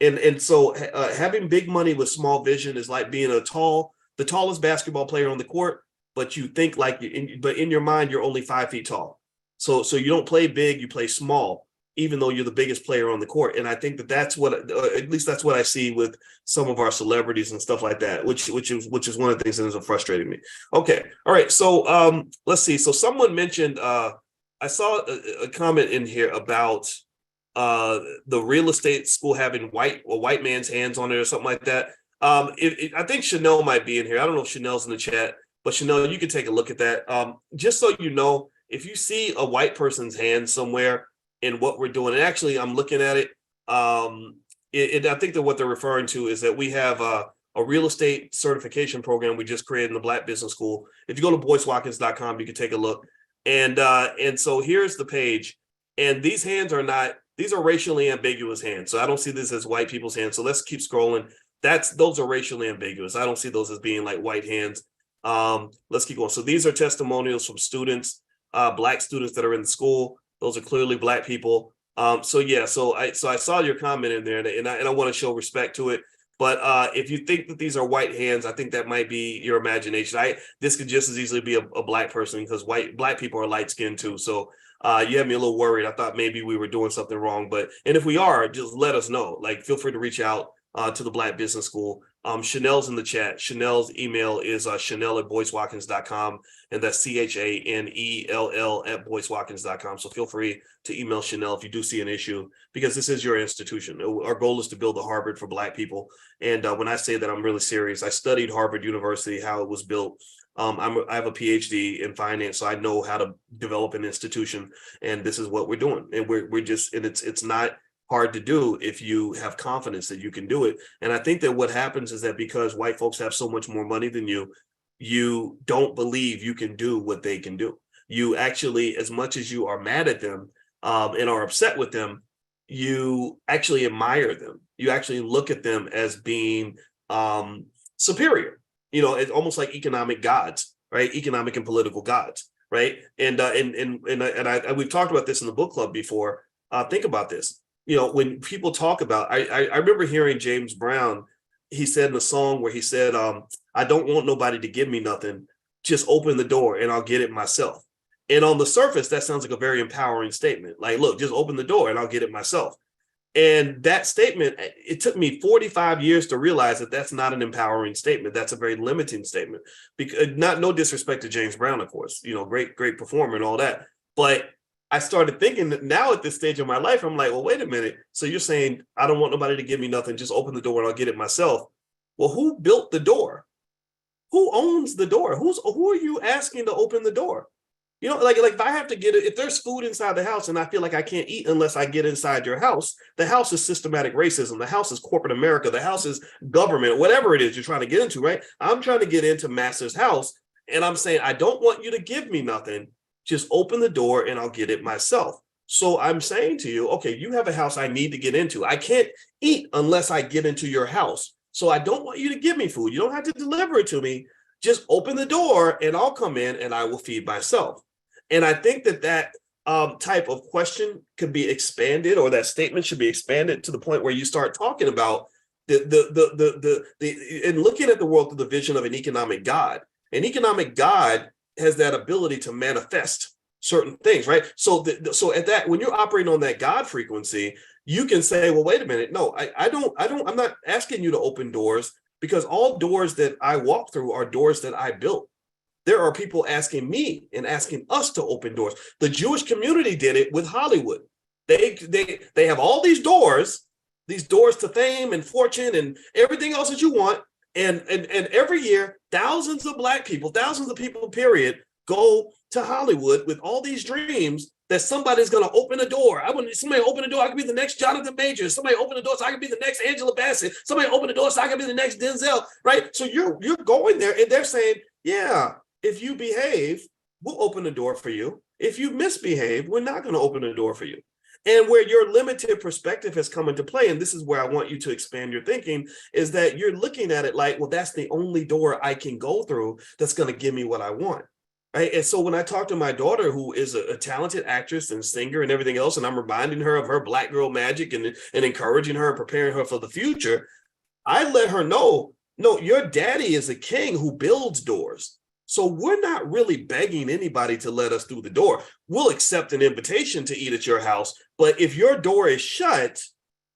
And so having big money with small vision is like being the tallest basketball player on the court, but you think like, but in your mind, you're only 5 feet tall. So you don't play big, you play small, even though you're the biggest player on the court. And I think that that's what, at least that's what I see with some of our celebrities and stuff like that, which is one of the things that is frustrating me. Okay. All right. So let's see. So someone mentioned, I saw a comment in here about the real estate school having a white man's hands on it or something like that. I think Chanel might be in here. I don't know if Chanel's in the chat, but Chanel, you can take a look at that. Just so you know, if you see a white person's hand somewhere in what we're doing, and actually I'm looking at it, I think that what they're referring to is that we have a real estate certification program we just created in the Black Business School. If you go to boycewatkins.com, you can take a look. And so here's the page. And these are racially ambiguous hands. So I don't see this as white people's hands. So let's keep scrolling. Those are racially ambiguous. I don't see those as being like white hands. Let's keep going. So these are testimonials from students, Black students that are in the school. Those are clearly Black people. So I saw your comment in there, and I want to show respect to it. But if you think that these are white hands, I think that might be your imagination. This could just as easily be a Black person, because Black people are light skinned too. So you had me a little worried. I thought maybe we were doing something wrong, and if we are, just let us know. Like, feel free to reach out to the Black Business School. Chanel's in the chat. Chanel's email is chanel@boycewatkins.com, and that's CHANELL @boycewatkins.com. So feel free to email Chanel if you do see an issue, because this is your institution. Our goal is to build a Harvard for Black people. And when I say that, I'm really serious. I studied Harvard University, how it was built. I have a PhD in finance, so I know how to develop an institution, and this is what we're doing. And it's not hard to do if you have confidence that you can do it. And I think that what happens is that because white folks have so much more money than you don't believe you can do what they can do. You actually, as much as you are mad at them and are upset with them, you actually admire them. You actually look at them as being superior. It's almost like economic gods, right? Economic and political gods, right? And we've talked about this in the book club before. Think about this. When people talk about, I remember hearing James Brown, he said in a song where he said, I don't want nobody to give me nothing, just open the door and I'll get it myself. And on the surface, that sounds like a very empowering statement. Like, look, just open the door and I'll get it myself. And that statement, it took me 45 years to realize that that's not an empowering statement. That's a very limiting statement. Because no disrespect to James Brown, of course, great performer and all that. But I started thinking that now at this stage of my life, I'm like, well, wait a minute. So you're saying I don't want nobody to give me nothing, just open the door and I'll get it myself. Well, who built the door? Who owns the door? Who are you asking to open the door? Like if I have to if there's food inside the house and I feel like I can't eat unless I get inside your house, the house is systematic racism. The house is corporate America. The house is government, whatever it is you're trying to get into, right? I'm trying to get into Master's house and I'm saying, I don't want you to give me nothing. Just open the door and I'll get it myself. So I'm saying to you, okay, you have a house I need to get into. I can't eat unless I get into your house. So I don't want you to give me food. You don't have to deliver it to me. Just open the door and I'll come in and I will feed myself. And I think that type of question could be expanded, or that statement should be expanded to the point where you start talking about and looking at the world through the vision of an economic God. An economic God has that ability to manifest certain things, right? So at that, when you're operating on that God frequency, you can say, well, wait a minute. No, I'm not asking you to open doors, because all doors that I walk through are doors that I built. There are people asking me and asking us to open doors. The Jewish community did it with Hollywood. They have all these doors to fame and fortune and everything else that you want. And every year, thousands of people, period, go to Hollywood with all these dreams that somebody's going to open a door. Somebody open the door, I could be the next Jonathan Majors. Somebody open the door so I could be the next Angela Bassett. Somebody open the door so I could be the next Denzel, right? So you're going there and they're saying, yeah, if you behave, we'll open the door for you. If you misbehave, we're not going to open the door for you. And where your limited perspective has come into play, and this is where I want you to expand your thinking, is that you're looking at it like, well, that's the only door I can go through that's going to give me what I want. Right. And so when I talk to my daughter, who is a talented actress and singer and everything else, and I'm reminding her of her Black girl magic and encouraging her and preparing her for the future, I let her know, no, your daddy is a king who builds doors. So we're not really begging anybody to let us through the door. We'll accept an invitation to eat at your house. But if your door is shut,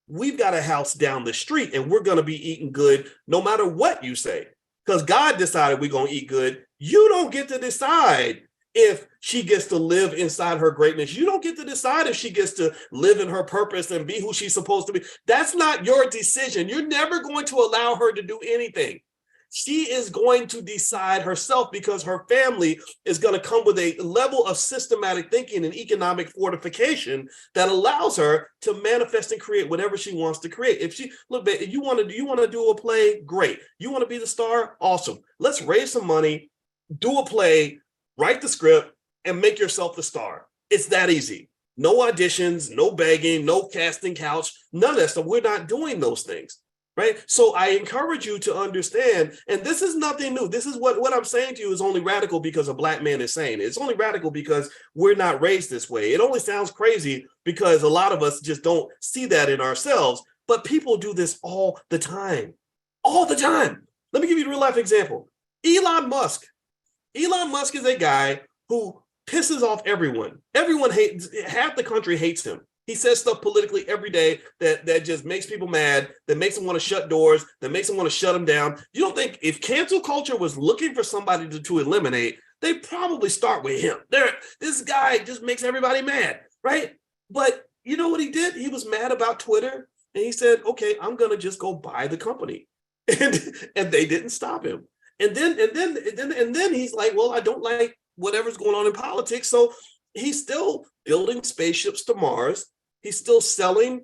we've got a house down the street and we're going to be eating good no matter what you say. Because God decided we're going to eat good. You don't get to decide if she gets to live inside her greatness. You don't get to decide if she gets to live in her purpose and be who she's supposed to be. That's not your decision. You're never going to allow her to do anything. She is going to decide herself because her family is going to come with a level of systematic thinking and economic fortification that allows her to manifest and create whatever she wants to create. If she look, if you want to do a play, great. You want to be the star, awesome. Let's raise some money, do a play, write the script, and make yourself the star. It's that easy. No auditions, no begging, no casting couch, none of that stuff. We're not doing those things. Right. So I encourage you to understand, and this is nothing new. This is what I'm saying to you is only radical because a Black man is saying it. It's only radical because we're not raised this way. It only sounds crazy because a lot of us just don't see that in ourselves. But people do this all the time. All the time. Let me give you a real life example. Elon Musk. Elon Musk is a guy who pisses off everyone. Everyone hates, half the country hates him. He says stuff politically every day that just makes people mad, that makes them want to shut doors, that makes them want to shut them down. You don't think if cancel culture was looking for somebody to eliminate, they'd probably start with him. This guy just makes everybody mad, right? But you know what he did? He was mad about Twitter, and he said, okay, I'm going to just go buy the company. And they didn't stop him. And then he's like, well, I don't like whatever's going on in politics. So he's still building spaceships to Mars. He's still selling,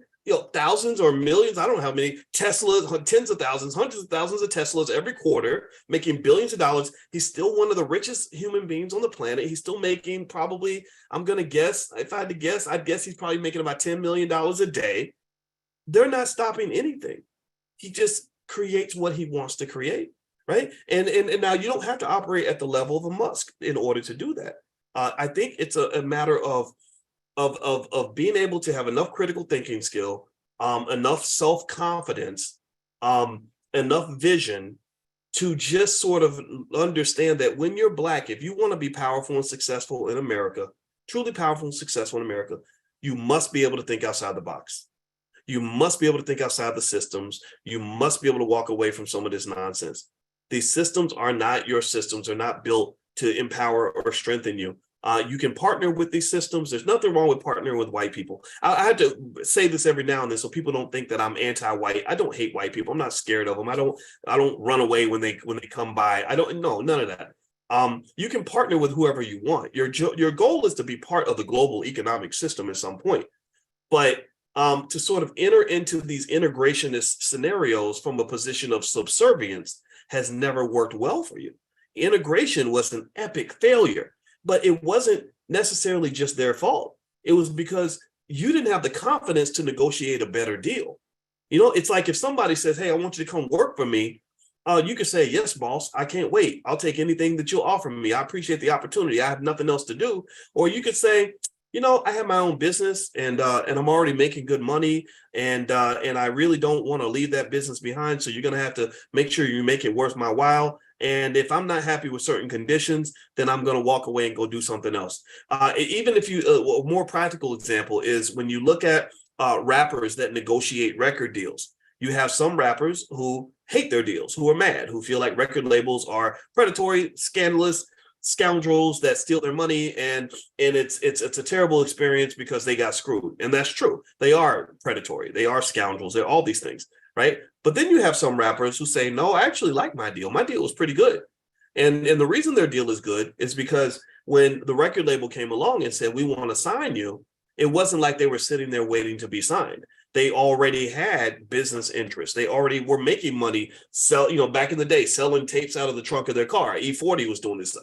thousands or millions, I don't know how many Teslas, tens of thousands, hundreds of thousands of Teslas every quarter, making billions of dollars. He's still one of the richest human beings on the planet. He's still making probably, I'm going to guess, if I had to guess, I'd guess he's probably making about $10 million a day. They're not stopping anything. He just creates what he wants to create, right? And now you don't have to operate at the level of a Musk in order to do that. I think it's a matter of being able to have enough critical thinking skill, enough self-confidence, enough vision to just sort of understand that when you're Black, if you want to be powerful and successful in America, truly powerful and successful in America, you must be able to think outside the box. You must be able to think outside the systems. You must be able to walk away from some of this nonsense. These systems are not your systems. They're not built to empower or strengthen you. You can partner with these systems. There's nothing wrong with partnering with white people. I have to say this every now and then so people don't think that I'm anti-white. I don't hate white people. I'm not scared of them. I don't run away when they come by. No, none of that. You can partner with whoever you want. Your goal is to be part of the global economic system at some point. But to sort of enter into these integrationist scenarios from a position of subservience has never worked well for you. Integration was an epic failure. But it wasn't necessarily just their fault. It was because you didn't have the confidence to negotiate a better deal. It's like if somebody says, hey, I want you to come work for me, you could say, yes, boss, I can't wait. I'll take anything that you'll offer me. I appreciate the opportunity. I have nothing else to do. Or you could say, I have my own business and I'm already making good money and I really don't want to leave that business behind. So you're going to have to make sure you make it worth my while. And if I'm not happy with certain conditions, then I'm going to walk away and go do something else. Even if a more practical example is when you look at rappers that negotiate record deals, you have some rappers who hate their deals, who are mad, who feel like record labels are predatory, scandalous, scoundrels that steal their money, and it's a terrible experience because they got screwed. And that's true. They are predatory. They are scoundrels. They're all these things, right? But then you have some rappers who say, no, I actually like my deal. My deal was pretty good. And the reason their deal is good is because when the record label came along and said, we want to sign you, it wasn't like they were sitting there waiting to be signed. They already had business interests. They already were making money, back in the day, selling tapes out of the trunk of their car. E40 was doing this.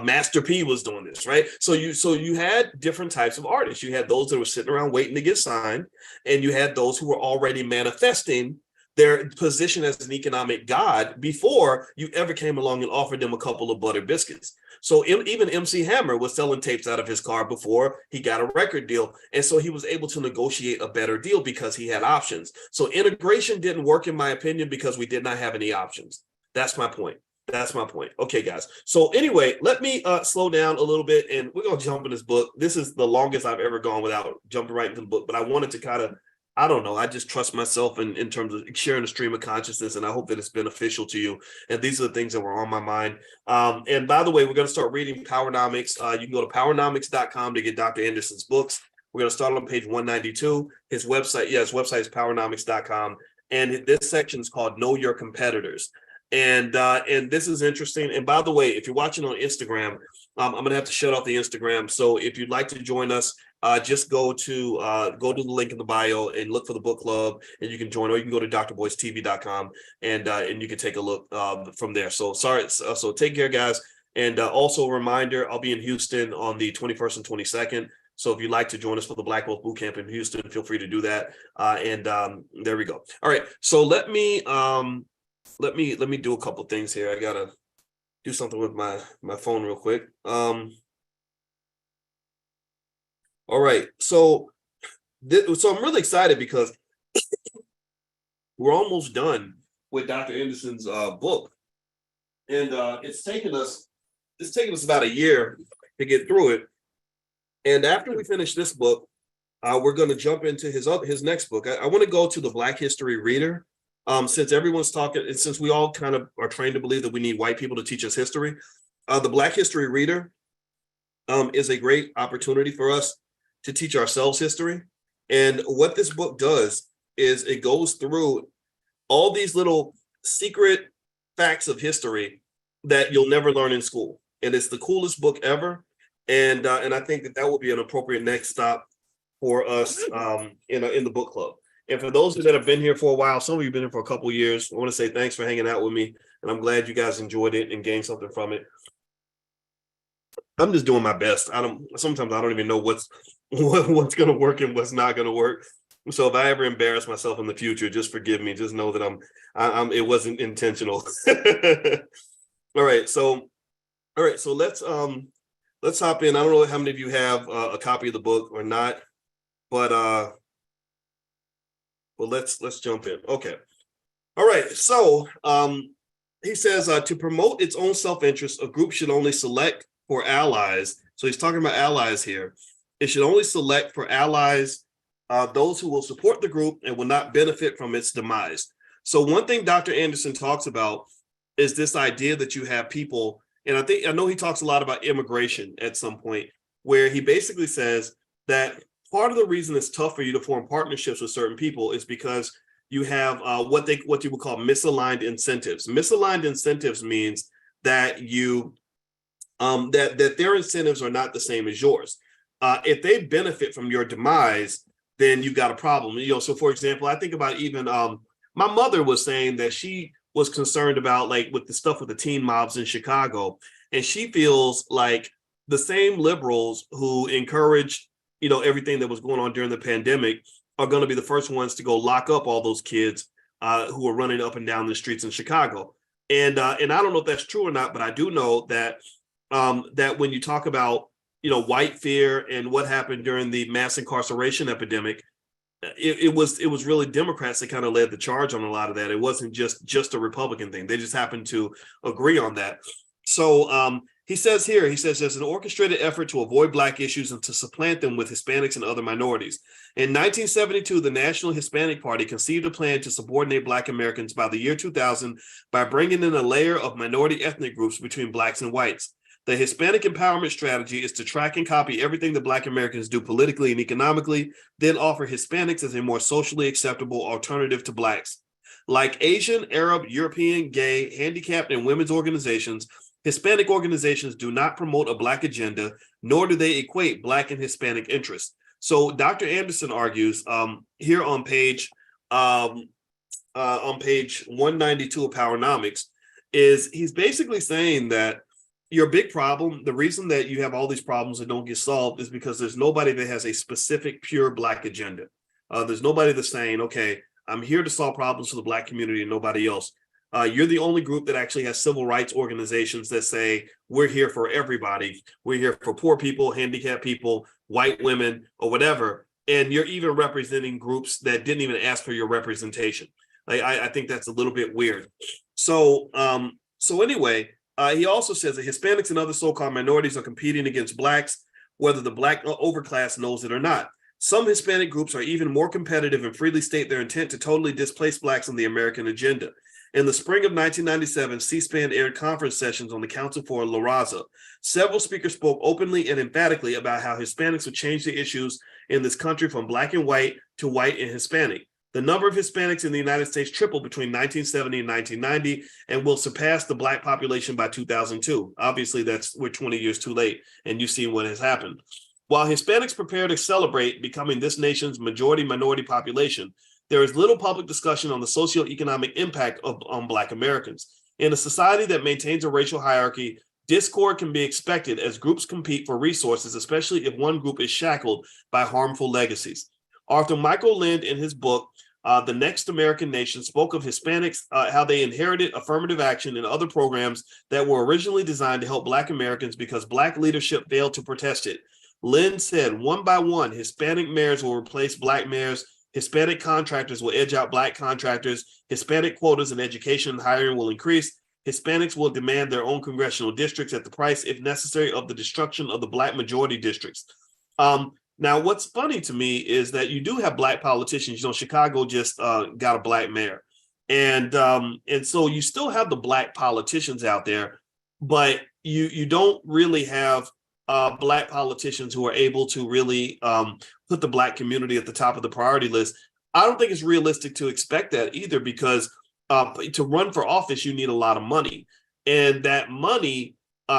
Master P was doing this, right? So you had different types of artists. You had those that were sitting around waiting to get signed, and you had those who were already manifesting their position as an economic god before you ever came along and offered them a couple of butter biscuits. So even MC Hammer was selling tapes out of his car before he got a record deal. And so he was able to negotiate a better deal because he had options. So integration didn't work, in my opinion, because we did not have any options. That's my point. That's my point. Okay, guys. So anyway, let me slow down a little bit, and we're going to jump in this book. This is the longest I've ever gone without jumping right into the book, but I wanted to kind of, I don't know, I just trust myself in terms of sharing a stream of consciousness, and I hope that it's beneficial to you. And these are the things that were on my mind. And by the way, we're going to start reading Powernomics. You can go to powernomics.com to get Dr. Anderson's books. We're going to start on page 192. His website is powernomics.com. And this section is called Know Your Competitors. And this is interesting. And by the way, if you're watching on Instagram, I'm going to have to shut off the Instagram. So if you'd like to join us, just go to the link in the bio and look for the book club, and you can join, or you can go to drboycetv.com and you can take a look from there. So so take care, guys. And also a reminder, I'll be in Houston on the 21st and 22nd. So if you'd like to join us for the Black Wealth Bootcamp in Houston, feel free to do that. And there we go. All right. So let me do a couple things here. I gotta do something with my phone real quick. All right, so I'm really excited because we're almost done with Dr. Anderson's book, and it's taken us about a year to get through it. And after we finish this book, we're going to jump into his next book. I want to go to the Black History Reader. Since everyone's talking, and since we all kind of are trained to believe that we need white people to teach us history, the Black History Reader is a great opportunity for us to teach ourselves history. And what this book does is it goes through all these little secret facts of history that you'll never learn in school. And it's the coolest book ever. And I think that will be an appropriate next stop for us in the book club. And for those that have been here for a while, some of you have been here for a couple of years, I want to say thanks for hanging out with me. And I'm glad you guys enjoyed it and gained something from it. I'm just doing my best. Sometimes I don't even know what's going to work and what's not going to work. So if I ever embarrass myself in the future, just forgive me. Just know that it wasn't intentional. All right. So let's hop in. I don't know how many of you have a copy of the book or not, but let's jump in. Okay. All right. So he says to promote its own self-interest, a group should only select for allies. So he's talking about allies here. It should only select for allies those who will support the group and will not benefit from its demise. So one thing Dr. Anderson talks about is this idea that you have people, and I know he talks a lot about immigration at some point, where he basically says that part of the reason it's tough for you to form partnerships with certain people is because you have what you would call misaligned incentives. Misaligned incentives means that that their incentives are not the same as yours. If they benefit from your demise, then you've got a problem. So for example, I think about even my mother was saying that she was concerned about with the stuff with the teen mobs in Chicago, and she feels like the same liberals who encouraged everything that was going on during the pandemic are going to be the first ones to go lock up all those kids who are running up and down the streets in Chicago. And I don't know if that's true or not, but I do know that that when you talk about white fear and what happened during the mass incarceration epidemic, it was really Democrats that kind of led the charge on a lot of that. It wasn't just a Republican thing. They just happened to agree on that. So he says there's an orchestrated effort to avoid Black issues and to supplant them with Hispanics and other minorities. In 1972, the National Hispanic Party conceived a plan to subordinate Black Americans by the year 2000 by bringing in a layer of minority ethnic groups between Blacks and whites. The Hispanic empowerment strategy is to track and copy everything that Black Americans do politically and economically, then offer Hispanics as a more socially acceptable alternative to Blacks. Like Asian, Arab, European, gay, handicapped, and women's organizations, Hispanic organizations do not promote a Black agenda, nor do they equate Black and Hispanic interests. So Dr. Anderson argues here on page 192 of Powernomics, he's basically saying that your big problem, the reason that you have all these problems that don't get solved is because there's nobody that has a specific pure Black agenda. There's nobody that's saying, okay, I'm here to solve problems for the Black community and nobody else. You're the only group that actually has civil rights organizations that say, we're here for everybody. We're here for poor people, handicapped people, white women, or whatever. And you're even representing groups that didn't even ask for your representation. I think that's a little bit weird. So anyway, he also says that Hispanics and other so-called minorities are competing against Blacks, whether the Black overclass knows it or not. Some Hispanic groups are even more competitive and freely state their intent to totally displace Blacks on the American agenda. In the spring of 1997, C-SPAN aired conference sessions on the Council for La Raza. Several speakers spoke openly and emphatically about how Hispanics would change the issues in this country from Black and white to white and Hispanic. The number of Hispanics in the United States tripled between 1970 and 1990 and will surpass the Black population by 2002. Obviously, we're 20 years too late, and you've seen what has happened. While Hispanics prepare to celebrate becoming this nation's majority minority population, there is little public discussion on the socioeconomic impact on Black Americans. In a society that maintains a racial hierarchy, discord can be expected as groups compete for resources, especially if one group is shackled by harmful legacies. Arthur Michael Lind, in his book, The Next American Nation, spoke of Hispanics, how they inherited affirmative action and other programs that were originally designed to help Black Americans because Black leadership failed to protest it. Lind said, one by one, Hispanic mayors will replace Black mayors, Hispanic contractors will edge out Black contractors, Hispanic quotas in education and hiring will increase, Hispanics will demand their own congressional districts at the price, if necessary, of the destruction of the Black majority districts. Now, what's funny to me is that you do have Black politicians. You know, Chicago just got a Black mayor. And so you still have the Black politicians out there, but you don't really have Black politicians who are able to really put the Black community at the top of the priority list. I don't think it's realistic to expect that either, because to run for office, you need a lot of money. And that money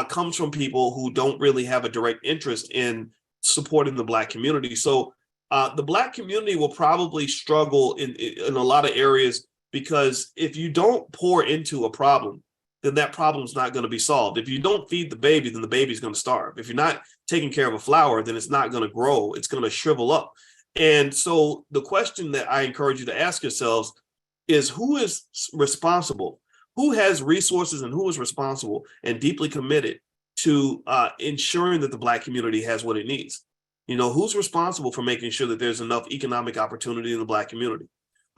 comes from people who don't really have a direct interest in supporting the Black community. So the Black community will probably struggle in a lot of areas, because if you don't pour into a problem, then that problem's not going to be solved. If you don't feed the baby, then the baby's going to starve. If you're not taking care of a flower, then it's not going to grow. It's going to shrivel up. And so the question that I encourage you to ask yourselves is, who is responsible? Who has resources and who is responsible and deeply committed to ensuring that the Black community has what it needs? You know, who's responsible for making sure that there's enough economic opportunity in the Black community?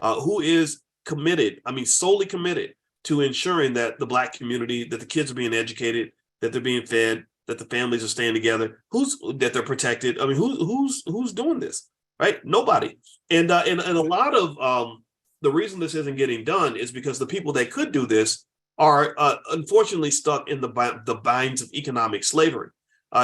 Who is committed, solely committed to ensuring that the Black community, that the kids are being educated, that they're being fed, that the families are staying together, that they're protected? Who's doing this, right? Nobody. And a lot of the reason this isn't getting done is because the people that could do this are unfortunately stuck in the binds of economic slavery.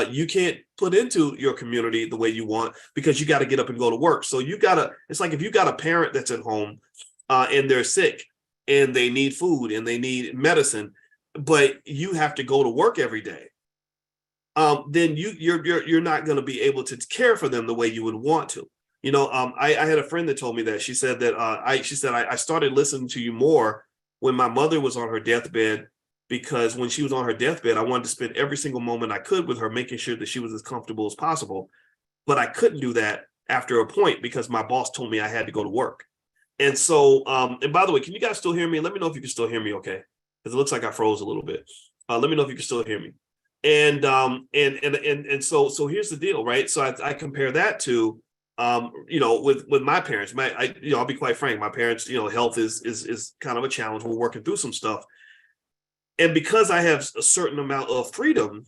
You can't put into your community the way you want, because you got to get up and go to work. So it's like if you got a parent that's at home and they're sick and they need food and they need medicine, but you have to go to work every day, then you're not going to be able to care for them the way you would want to. You know, I had a friend that told me that. She said that I started listening to you more when my mother was on her deathbed, because when she was on her deathbed, I wanted to spend every single moment I could with her, making sure that she was as comfortable as possible. But I couldn't do that after a point because my boss told me I had to go to work. And so, and by the way, can you guys still hear me? Let me know if you can still hear me, okay? Because it looks like I froze a little bit. Let me know if you can still hear me. And so here's the deal, right? So I compare that to, with my parents. I'll be quite frank. My parents, health is kind of a challenge. We're working through some stuff, and because I have a certain amount of freedom,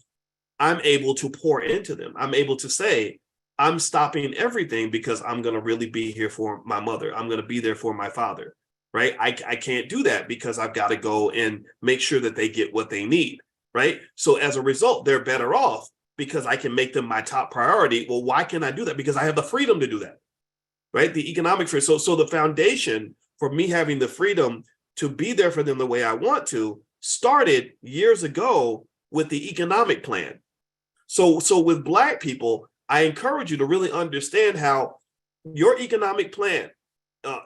I'm able to pour into them. I'm able to say, I'm stopping everything because I'm going to really be here for my mother. I'm going to be there for my father, right? I can't do that because I've got to go and make sure that they get what they need, right? So as a result, they're better off because I can make them my top priority. Well, why can I do that? Because I have the freedom to do that, right? The economic freedom. So the foundation for me having the freedom to be there for them the way I want to started years ago with the economic plan. So with Black people, I encourage you to really understand how your economic plan,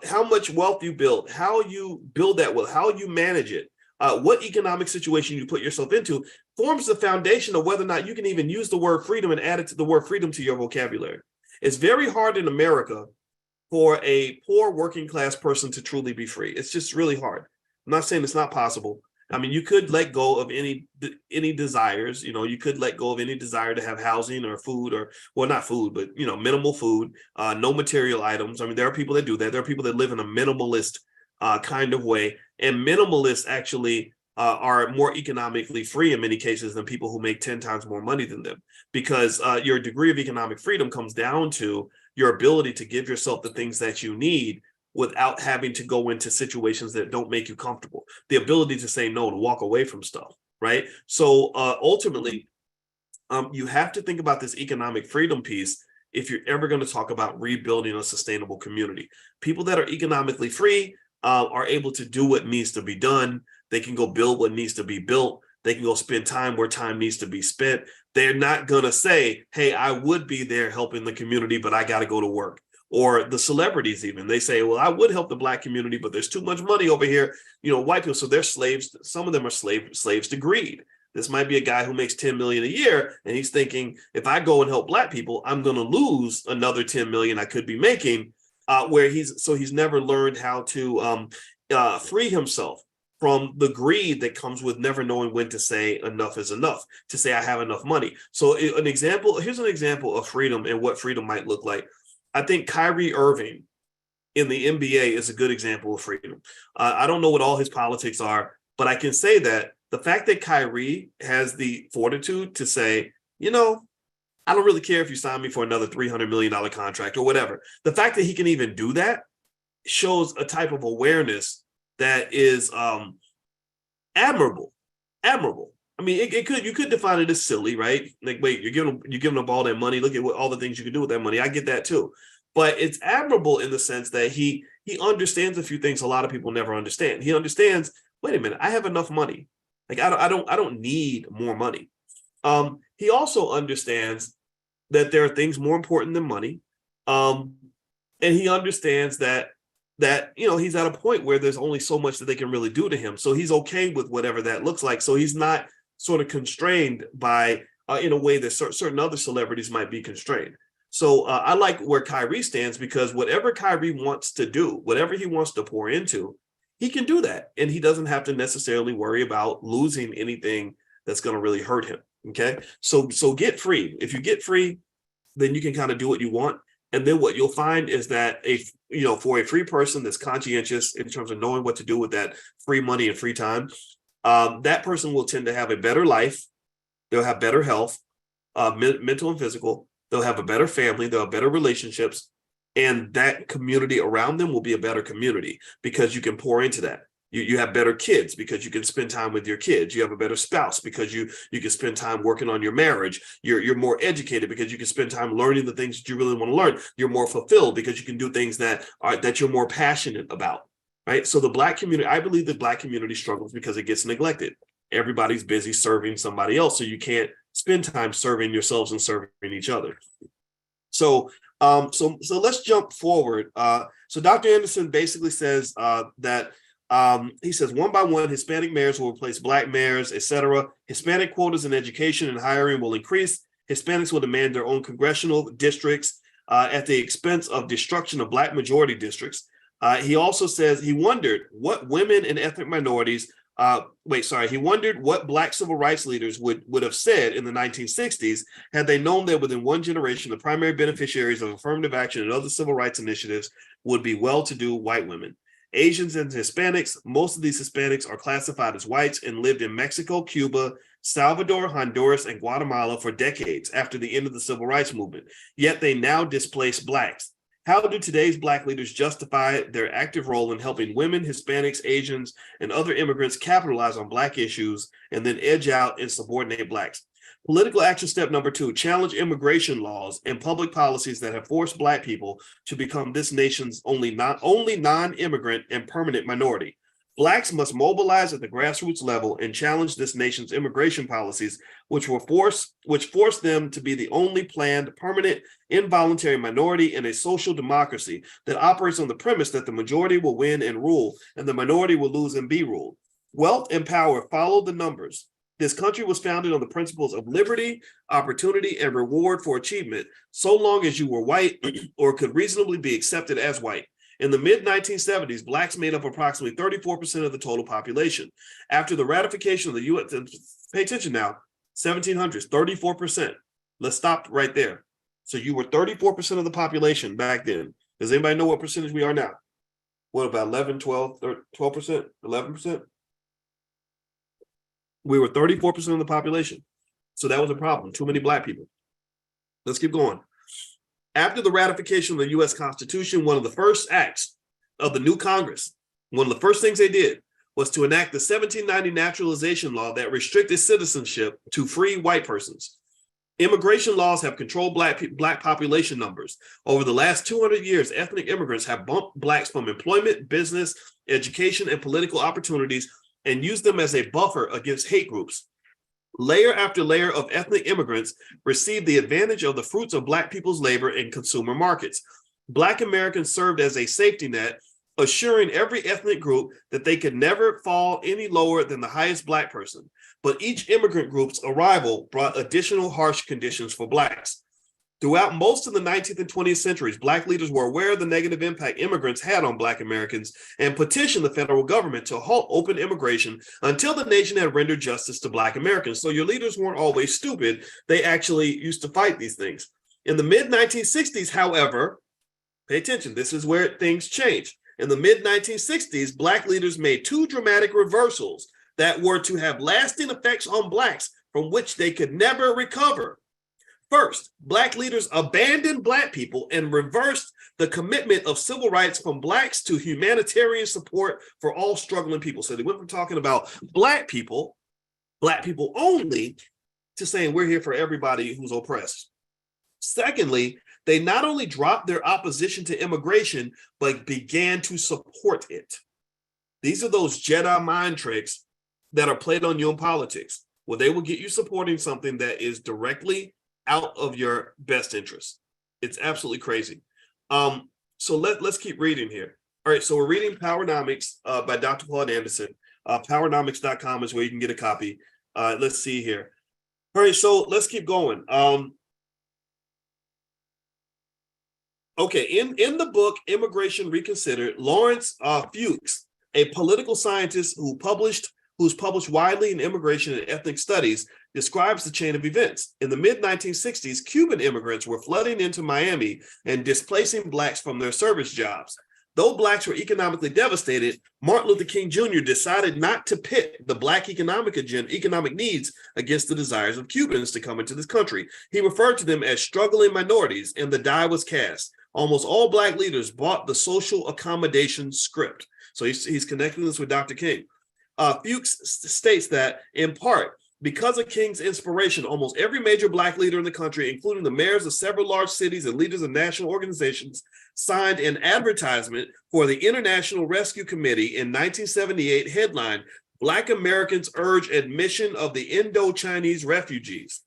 how much wealth you build, how you build that wealth, how you manage it, what economic situation you put yourself into forms the foundation of whether or not you can even use the word freedom and add it to the word freedom to your vocabulary. It's very hard in America for a poor working class person to truly be free. It's just really hard. I'm not saying it's not possible. I mean, you could let go of any desires. You know, you could let go of any desire to have housing or food, or, well, not food, but, you know, minimal food, no material items. I mean, there are people that do that. There are people that live in a minimalist kind of way, and minimalists actually are more economically free in many cases than people who make 10 times more money than them, because your degree of economic freedom comes down to your ability to give yourself the things that you need without having to go into situations that don't make you comfortable. The ability to say no, to walk away from stuff, right? So ultimately, you have to think about this economic freedom piece if you're ever going to talk about rebuilding a sustainable community. People that are economically free are able to do what needs to be done. They can go build what needs to be built. They can go spend time where time needs to be spent. They're not going to say, hey, I would be there helping the community, but I got to go to work. Or the celebrities even, they say, well, I would help the Black community, but there's too much money over here, you know, white people. So they're slaves. Some of them are slaves to greed. This might be a guy who makes 10 million a year, and he's thinking, if I go and help Black people, I'm going to lose another 10 million I could be making, he's never learned how to free himself from the greed that comes with never knowing when to say enough is enough, to say I have enough money. So here's an example of freedom and what freedom might look like. I think Kyrie Irving in the NBA is a good example of freedom. I don't know what all his politics are, but I can say that the fact that Kyrie has the fortitude to say, you know, I don't really care if you sign me for another $300 million contract or whatever. The fact that he can even do that shows a type of awareness that is admirable. I mean, you could define it as silly, right? Like, wait, you're giving up all that money. Look at all the things you can do with that money. I get that too, but it's admirable in the sense that he understands a few things a lot of people never understand. He understands, wait a minute, I have enough money. Like, I don't need more money. He also understands that there are things more important than money, and he understands that you know, he's at a point where there's only so much that they can really do to him. So he's okay with whatever that looks like. So he's not sort of constrained by in a way that certain other celebrities might be constrained. So I like where Kyrie stands, because whatever Kyrie wants to do, whatever he wants to pour into, he can do that. And he doesn't have to necessarily worry about losing anything that's going to really hurt him. Okay. So get free. If you get free, then you can kind of do what you want. And then what you'll find is that for a free person that's conscientious in terms of knowing what to do with that free money and free time, that person will tend to have a better life. They'll have better health, mental and physical. They'll have a better family. They'll have better relationships. And that community around them will be a better community because you can pour into that. You have better kids because you can spend time with your kids. You have a better spouse because you can spend time working on your marriage. You're more educated because you can spend time learning the things that you really want to learn. You're more fulfilled because you can do things that you're more passionate about, right? So the Black community, I believe the Black community struggles because it gets neglected. Everybody's busy serving somebody else, so you can't spend time serving yourselves and serving each other. So let's jump forward. So Dr. Anderson basically says that. He says, one by one, Hispanic mayors will replace Black mayors, etc. Hispanic quotas in education and hiring will increase. Hispanics will demand their own congressional districts at the expense of destruction of Black majority districts. He also says he wondered what women and ethnic minorities, he wondered what Black civil rights leaders would have said in the 1960s had they known that within one generation, the primary beneficiaries of affirmative action and other civil rights initiatives would be well-to-do white women. Asians and Hispanics, most of these Hispanics are classified as whites and lived in Mexico, Cuba, Salvador, Honduras, and Guatemala for decades after the end of the civil rights movement, yet they now displace Blacks. How do today's Black leaders justify their active role in helping women, Hispanics, Asians, and other immigrants capitalize on Black issues and then edge out and subordinate Blacks? Political action step number 2, challenge immigration laws and public policies that have forced Black people to become this nation's only non-immigrant and permanent minority. Blacks must mobilize at the grassroots level and challenge this nation's immigration policies, which force them to be the only planned, permanent, involuntary minority in a social democracy that operates on the premise that the majority will win and rule, and the minority will lose and be ruled. Wealth and power follow the numbers. This country was founded on the principles of liberty, opportunity, and reward for achievement, so long as you were white or could reasonably be accepted as white. In the mid-1970s, Blacks made up approximately 34% of the total population. After the ratification of the U.S., pay attention now, 1700s, 34%. Let's stop right there. So you were 34% of the population back then. Does anybody know what percentage we are now? What, about 11, 12, 12%, 11%? We were 34% of the population. So that was a problem. Too many Black people. Let's keep going. After the ratification of the U.S. Constitution, one of the first acts of the new Congress, one of the first things they did was to enact the 1790 naturalization law that restricted citizenship to free white persons. Immigration laws have controlled Black population numbers. Over the last 200 years, ethnic immigrants have bumped Blacks from employment, business, education, and political opportunities and used them as a buffer against hate groups. Layer after layer of ethnic immigrants received the advantage of the fruits of Black people's labor in consumer markets. Black Americans served as a safety net, assuring every ethnic group that they could never fall any lower than the highest Black person. But each immigrant group's arrival brought additional harsh conditions for Blacks. Throughout most of the 19th and 20th centuries, Black leaders were aware of the negative impact immigrants had on Black Americans and petitioned the federal government to halt open immigration until the nation had rendered justice to Black Americans. So your leaders weren't always stupid. They actually used to fight these things. In the mid-1960s, however, pay attention, this is where things changed. In the mid-1960s, Black leaders made two dramatic reversals that were to have lasting effects on Blacks from which they could never recover. First, Black leaders abandoned Black people and reversed the commitment of civil rights from Blacks to humanitarian support for all struggling people. So they went from talking about Black people only, to saying we're here for everybody who's oppressed. Secondly, they not only dropped their opposition to immigration, but began to support it. These are those Jedi mind tricks that are played on you in politics, where they will get you supporting something that is directly out of your best interest. It's absolutely crazy. So let's keep reading here. All right, so we're reading Powernomics by Dr. Claude Anderson. Powernomics.com is where you can get a copy. Let's see here. All right, so let's keep going. Okay, in the book Immigration Reconsidered, Lawrence Fuchs, a political scientist who's published widely in immigration and ethnic studies, describes the chain of events. In the mid-1960s, Cuban immigrants were flooding into Miami and displacing Blacks from their service jobs. Though Blacks were economically devastated, Martin Luther King Jr. decided not to pit the Black economic needs against the desires of Cubans to come into this country. He referred to them as struggling minorities, and the die was cast. Almost all Black leaders bought the social accommodation script. So he's connecting this with Dr. King. Fuchs states that, in part, because of King's inspiration, almost every major Black leader in the country, including the mayors of several large cities and leaders of national organizations, signed an advertisement for the International Rescue Committee in 1978 headline, "Black Americans Urge Admission of the Indo-Chinese Refugees."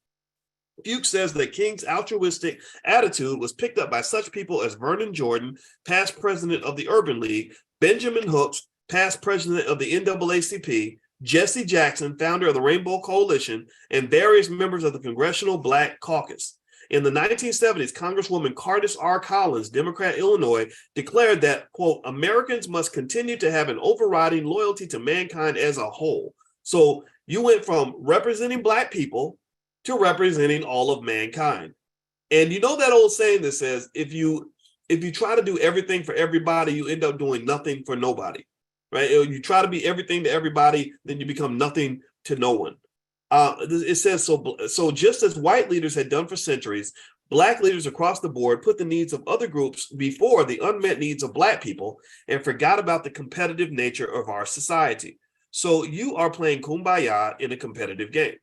Fuchs says that King's altruistic attitude was picked up by such people as Vernon Jordan, past president of the Urban League, Benjamin Hooks, past president of the NAACP, Jesse Jackson, founder of the Rainbow Coalition, and various members of the Congressional Black Caucus. In the 1970s, Congresswoman Cardis R. Collins, Democrat, Illinois, declared that, quote, "Americans must continue to have an overriding loyalty to mankind as a whole." So you went from representing Black people to representing all of mankind. And you know that old saying that says, if you try to do everything for everybody, you end up doing nothing for nobody. Right? You try to be everything to everybody, then you become nothing to no one. It says, so just as white leaders had done for centuries, Black leaders across the board put the needs of other groups before the unmet needs of Black people and forgot about the competitive nature of our society. So you are playing kumbaya in a competitive game.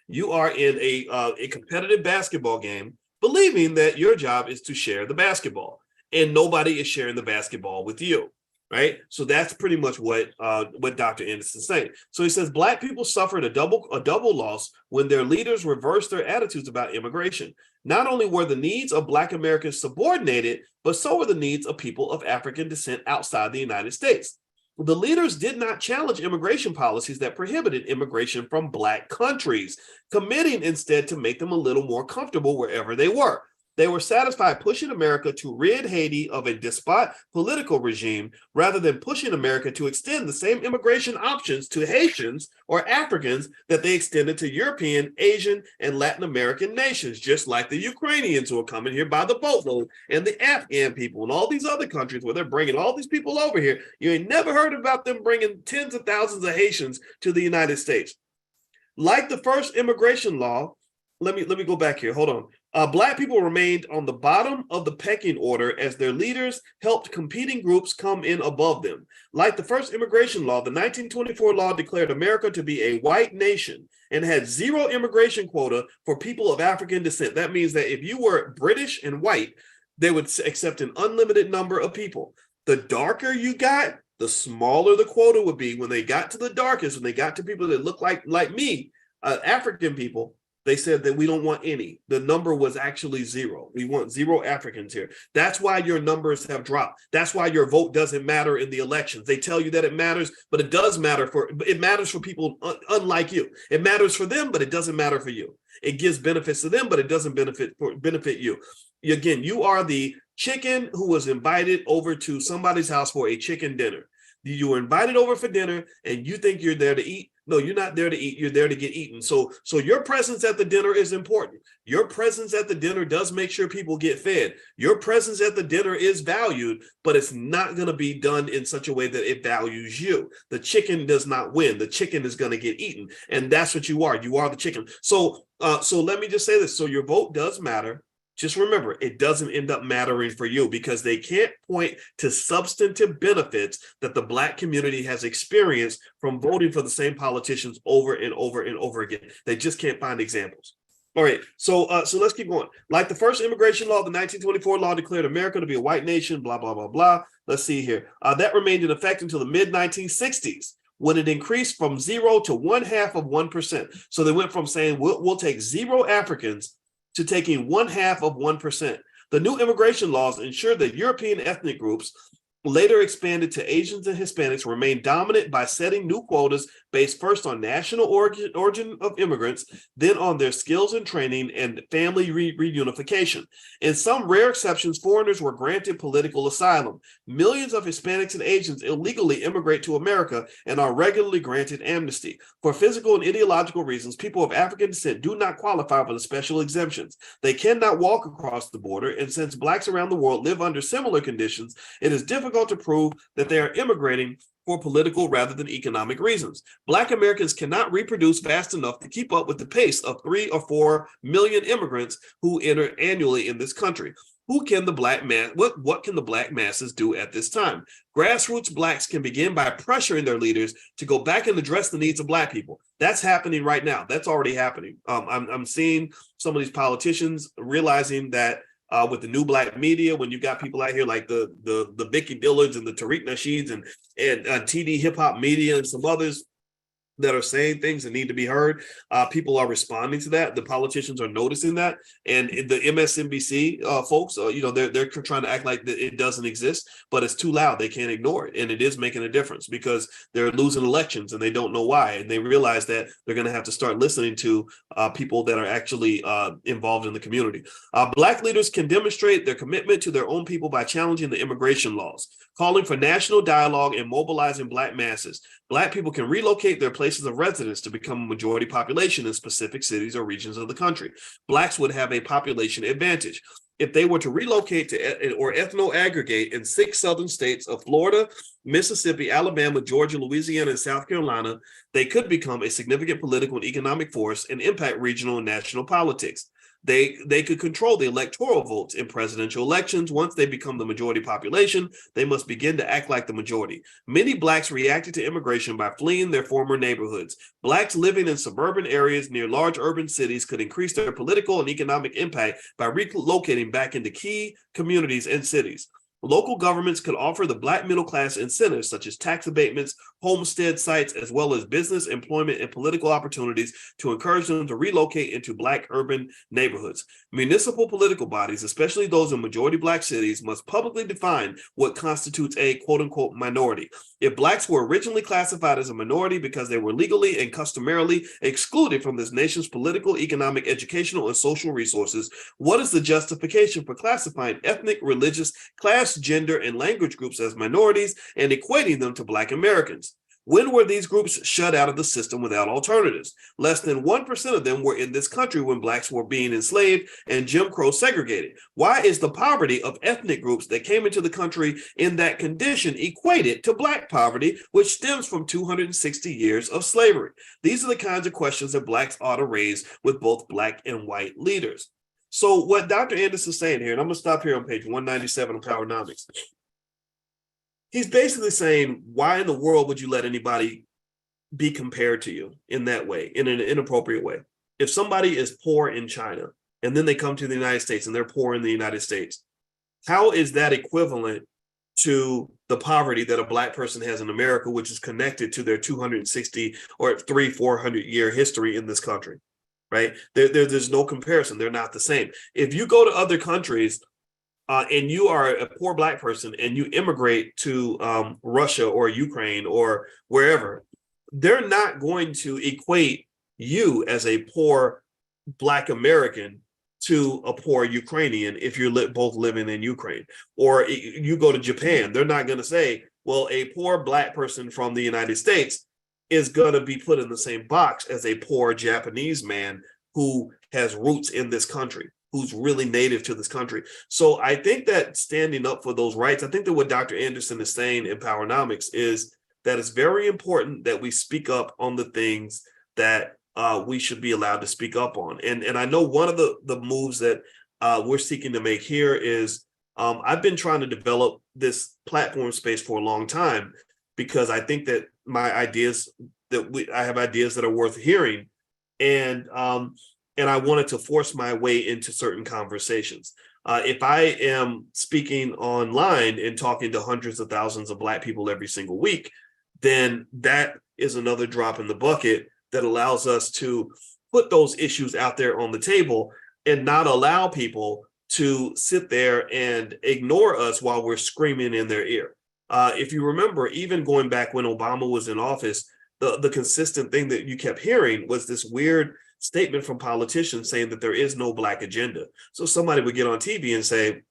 You are in a competitive basketball game, believing that your job is to share the basketball, and nobody is sharing the basketball with you. Right. So that's pretty much what Dr. Anderson is saying. So he says Black people suffered a double loss when their leaders reversed their attitudes about immigration. Not only were the needs of Black Americans subordinated, but so were the needs of people of African descent outside the United States. The leaders did not challenge immigration policies that prohibited immigration from Black countries, committing instead to make them a little more comfortable wherever they were. They were satisfied pushing America to rid Haiti of a despot political regime rather than pushing America to extend the same immigration options to Haitians or Africans that they extended to European, Asian, and Latin American nations, just like the Ukrainians who are coming here by the boatload, and the Afghan people and all these other countries where they're bringing all these people over here. You ain't never heard about them bringing tens of thousands of Haitians to the United States. Like the first immigration law, let me go back here. Hold on. Black people remained on the bottom of the pecking order as their leaders helped competing groups come in above them. Like the first immigration law, the 1924 law declared America to be a white nation and had zero immigration quota for people of African descent. That means that if you were British and white, they would accept an unlimited number of people. The darker you got, the smaller the quota would be. When they got to the darkest, when they got to people that look like me, African people, they said that we don't want any. The number was actually zero. We want zero Africans here. That's why your numbers have dropped. That's why your vote doesn't matter in the elections. They tell you that it matters, but it does matter it matters for people unlike you. It matters for them, but it doesn't matter for you. It gives benefits to them, but it doesn't benefit you. Again, you are the chicken who was invited over to somebody's house for a chicken dinner. You were invited over for dinner and you think you're there to eat. No, you're not there to eat. You're there to get eaten. So your presence at the dinner is important. Your presence at the dinner does make sure people get fed. Your presence at the dinner is valued, but it's not going to be done in such a way that it values you. The chicken does not win. The chicken is going to get eaten. And that's what you are. You are the chicken. So let me just say this. So your vote does matter. Just remember, it doesn't end up mattering for you because they can't point to substantive benefits that the Black community has experienced from voting for the same politicians over and over and over again. They just can't find examples. All right, so let's keep going. Like the first immigration law, the 1924 law declared America to be a white nation, blah, blah, blah, blah. Let's see here. That remained in effect until the mid-1960s. When it increased from 0 to 0.5%. So they went from saying, we'll take zero Africans to taking 0.5%. The new immigration laws ensured that European ethnic groups, later expanded to Asians and Hispanics, remained dominant by setting new quotas based first on national origin of immigrants, then on their skills and training and family reunification. In some rare exceptions, foreigners were granted political asylum. Millions of Hispanics and Asians illegally immigrate to America and are regularly granted amnesty. For physical and ideological reasons, people of African descent do not qualify for the special exemptions. They cannot walk across the border, and since Blacks around the world live under similar conditions, it is difficult to prove that they are immigrating for political rather than economic reasons. Black Americans cannot reproduce fast enough to keep up with the pace of 3 or 4 million immigrants who enter annually in this country. What can the Black masses do at this time? Grassroots Blacks can begin by pressuring their leaders to go back and address the needs of Black people. That's happening right now. That's already happening. I'm seeing some of these politicians realizing that with the new Black media, when you got people out here like the Vicky Dillards and the Tariq Nasheeds and TD Hip Hop Media and some others that are saying things that need to be heard, people are responding to that. The politicians are noticing that, and the MSNBC folks, they're trying to act like it doesn't exist, but it's too loud. They can't ignore it, and it is making a difference because they're losing elections and they don't know why, and they realize that they're going to have to start listening to people that are actually involved in the community. Black leaders can demonstrate their commitment to their own people by challenging the immigration laws, calling for national dialogue, and mobilizing Black masses. Black people can relocate their places of residence to become a majority population in specific cities or regions of the country. Blacks would have a population advantage. If they were to relocate or ethno-aggregate in 6 southern states of Florida, Mississippi, Alabama, Georgia, Louisiana, and South Carolina, they could become a significant political and economic force and impact regional and national politics. They could control the electoral votes in presidential elections. Once they become the majority population, they must begin to act like the majority. Many Blacks reacted to immigration by fleeing their former neighborhoods. Blacks living in suburban areas near large urban cities could increase their political and economic impact by relocating back into key communities and cities. Local governments could offer the Black middle class incentives such as tax abatements, homestead sites, as well as business, employment, and political opportunities to encourage them to relocate into Black urban neighborhoods. Municipal political bodies, especially those in majority Black cities, must publicly define what constitutes a quote-unquote minority. If Blacks were originally classified as a minority because they were legally and customarily excluded from this nation's political, economic, educational, and social resources, what is the justification for classifying ethnic, religious, class, gender, and language groups as minorities and equating them to Black Americans? When were these groups shut out of the system without alternatives? Less than 1% of them were in this country when Blacks were being enslaved and Jim Crow segregated. Why is the poverty of ethnic groups that came into the country in that condition equated to Black poverty, which stems from 260 years of slavery? These are the kinds of questions that Blacks ought to raise with both Black and white leaders. So what Dr. Anderson is saying here, and I'm going to stop here on page 197 of Powernomics. He's basically saying, why in the world would you let anybody be compared to you in that way, in an inappropriate way? If somebody is poor in China and then they come to the United States and they're poor in the United States, how is that equivalent to the poverty that a Black person has in America, which is connected to their 260 or 400 year history in this country, right? There's no comparison. They're not the same. If you go to other countries, and you are a poor Black person and you immigrate to Russia or Ukraine or wherever, they're not going to equate you as a poor Black American to a poor Ukrainian if you're both living in Ukraine. Or you go to Japan, they're not going to say, well, a poor Black person from the United States is going to be put in the same box as a poor Japanese man who has roots in this country, who's really native to this country. So I think that standing up for those rights, I think that what Dr. Anderson is saying in Powernomics is that it's very important that we speak up on the things that we should be allowed to speak up on. And I know one of the moves that we're seeking to make here is I've been trying to develop this platform space for a long time because I think that my ideas I have ideas that are worth hearing. And I wanted to force my way into certain conversations. If I am speaking online and talking to hundreds of thousands of Black people every single week, then that is another drop in the bucket that allows us to put those issues out there on the table and not allow people to sit there and ignore us while we're screaming in their ear. If you remember, even going back when Obama was in office, the consistent thing that you kept hearing was this weird statement from politicians saying that there is no Black agenda. So somebody would get on TV and say,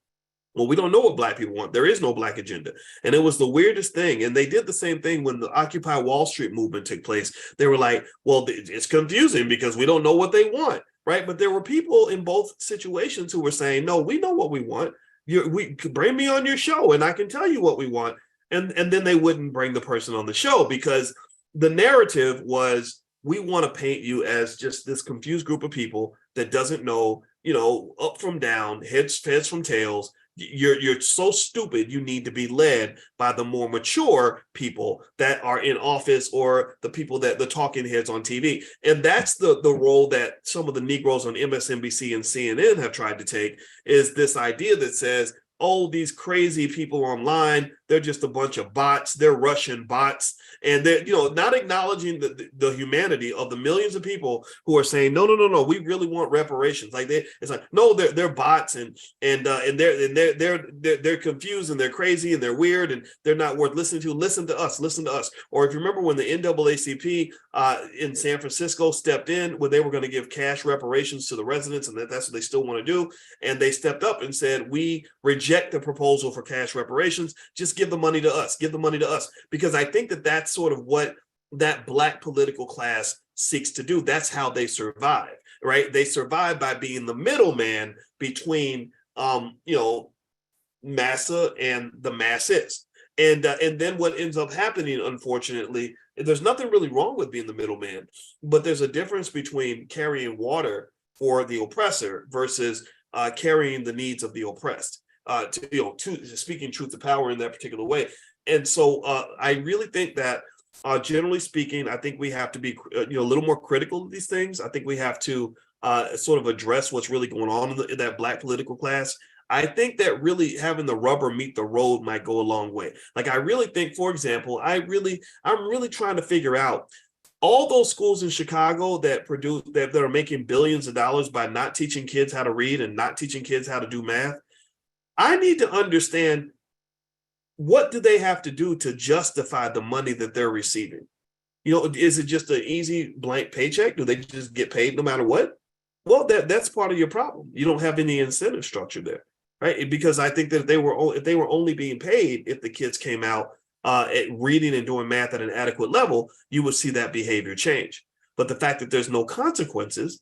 well, we don't know what Black people want. There is no Black agenda. And it was the weirdest thing. And they did the same thing when the Occupy Wall Street movement took place. They were like, well, it's confusing because we don't know what they want, right? But there were people in both situations who were saying, no, we know what we want. We bring me on your show and I can tell you what we want. And then they wouldn't bring the person on the show because the narrative was, we want to paint you as just this confused group of people that doesn't know, up from down, heads from tails. You're so stupid, you need to be led by the more mature people that are in office or the people that the talking heads on TV. And that's the role that some of the Negroes on MSNBC and CNN have tried to take, is this idea that says, oh, these crazy people online, they're just a bunch of bots, they're Russian bots. And they're, not acknowledging the humanity of the millions of people who are saying, no, we really want reparations. It's like, no, they're bots and they're confused and they're crazy and they're weird and they're not worth listening to. Listen to us. Or if you remember when the NAACP in San Francisco stepped in, when they were going to give cash reparations to the residents, and that's what they still want to do. And they stepped up and said, we reject the proposal for cash reparations. Just give the money to us. Because I think that that's sort of what that Black political class seeks to do. That's how they survive, right? They survive by being the middleman between, massa and the masses. And then what ends up happening, unfortunately, there's nothing really wrong with being the middleman, but there's a difference between carrying water for the oppressor versus carrying the needs of the oppressed. Speaking truth to power in that particular way. And so I really think that generally speaking, I think we have to be a little more critical of these things. I think we have to sort of address what's really going on in that Black political class. I think that really having the rubber meet the road might go a long way. Like, I really think, for example, I'm really trying to figure out all those schools in Chicago that that are making billions of dollars by not teaching kids how to read and not teaching kids how to do math. I need to understand, what do they have to do to justify the money that they're receiving? Is it just an easy blank paycheck? Do they just get paid no matter what? Well, that's part of your problem. You don't have any incentive structure there, right? Because I think that if they were only being paid if the kids came out at reading and doing math at an adequate level, you would see that behavior change. But the fact that there's no consequences,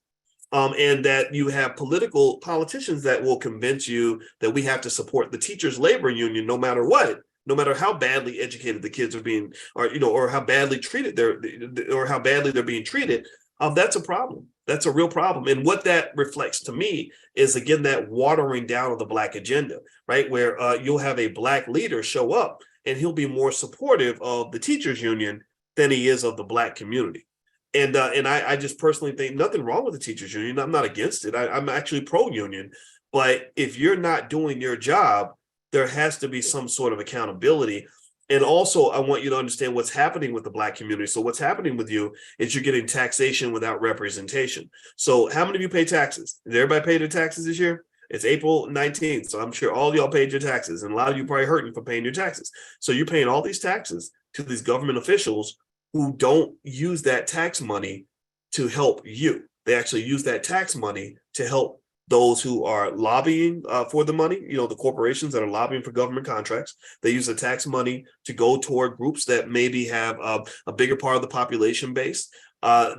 and that you have politicians that will convince you that we have to support the teachers' labor union no matter what, no matter how badly educated the kids are being, or how badly treated they're being treated. That's a problem. That's a real problem. And what that reflects to me is, again, that watering down of the Black agenda, right? Where you'll have a Black leader show up and he'll be more supportive of the teachers union than he is of the Black community. And I just personally think nothing wrong with the teachers union. I'm not against it. I'm actually pro-union. But if you're not doing your job, there has to be some sort of accountability. And also, I want you to understand what's happening with the Black community. So what's happening with you is you're getting taxation without representation. So how many of you pay taxes? Did everybody pay their taxes this year? It's April 19th. So I'm sure all of y'all paid your taxes. And a lot of you probably hurting for paying your taxes. So you're paying all these taxes to these government officials who don't use that tax money to help you. They actually use that tax money to help those who are lobbying for the money, the corporations that are lobbying for government contracts. They use the tax money to go toward groups that maybe have a bigger part of the population base.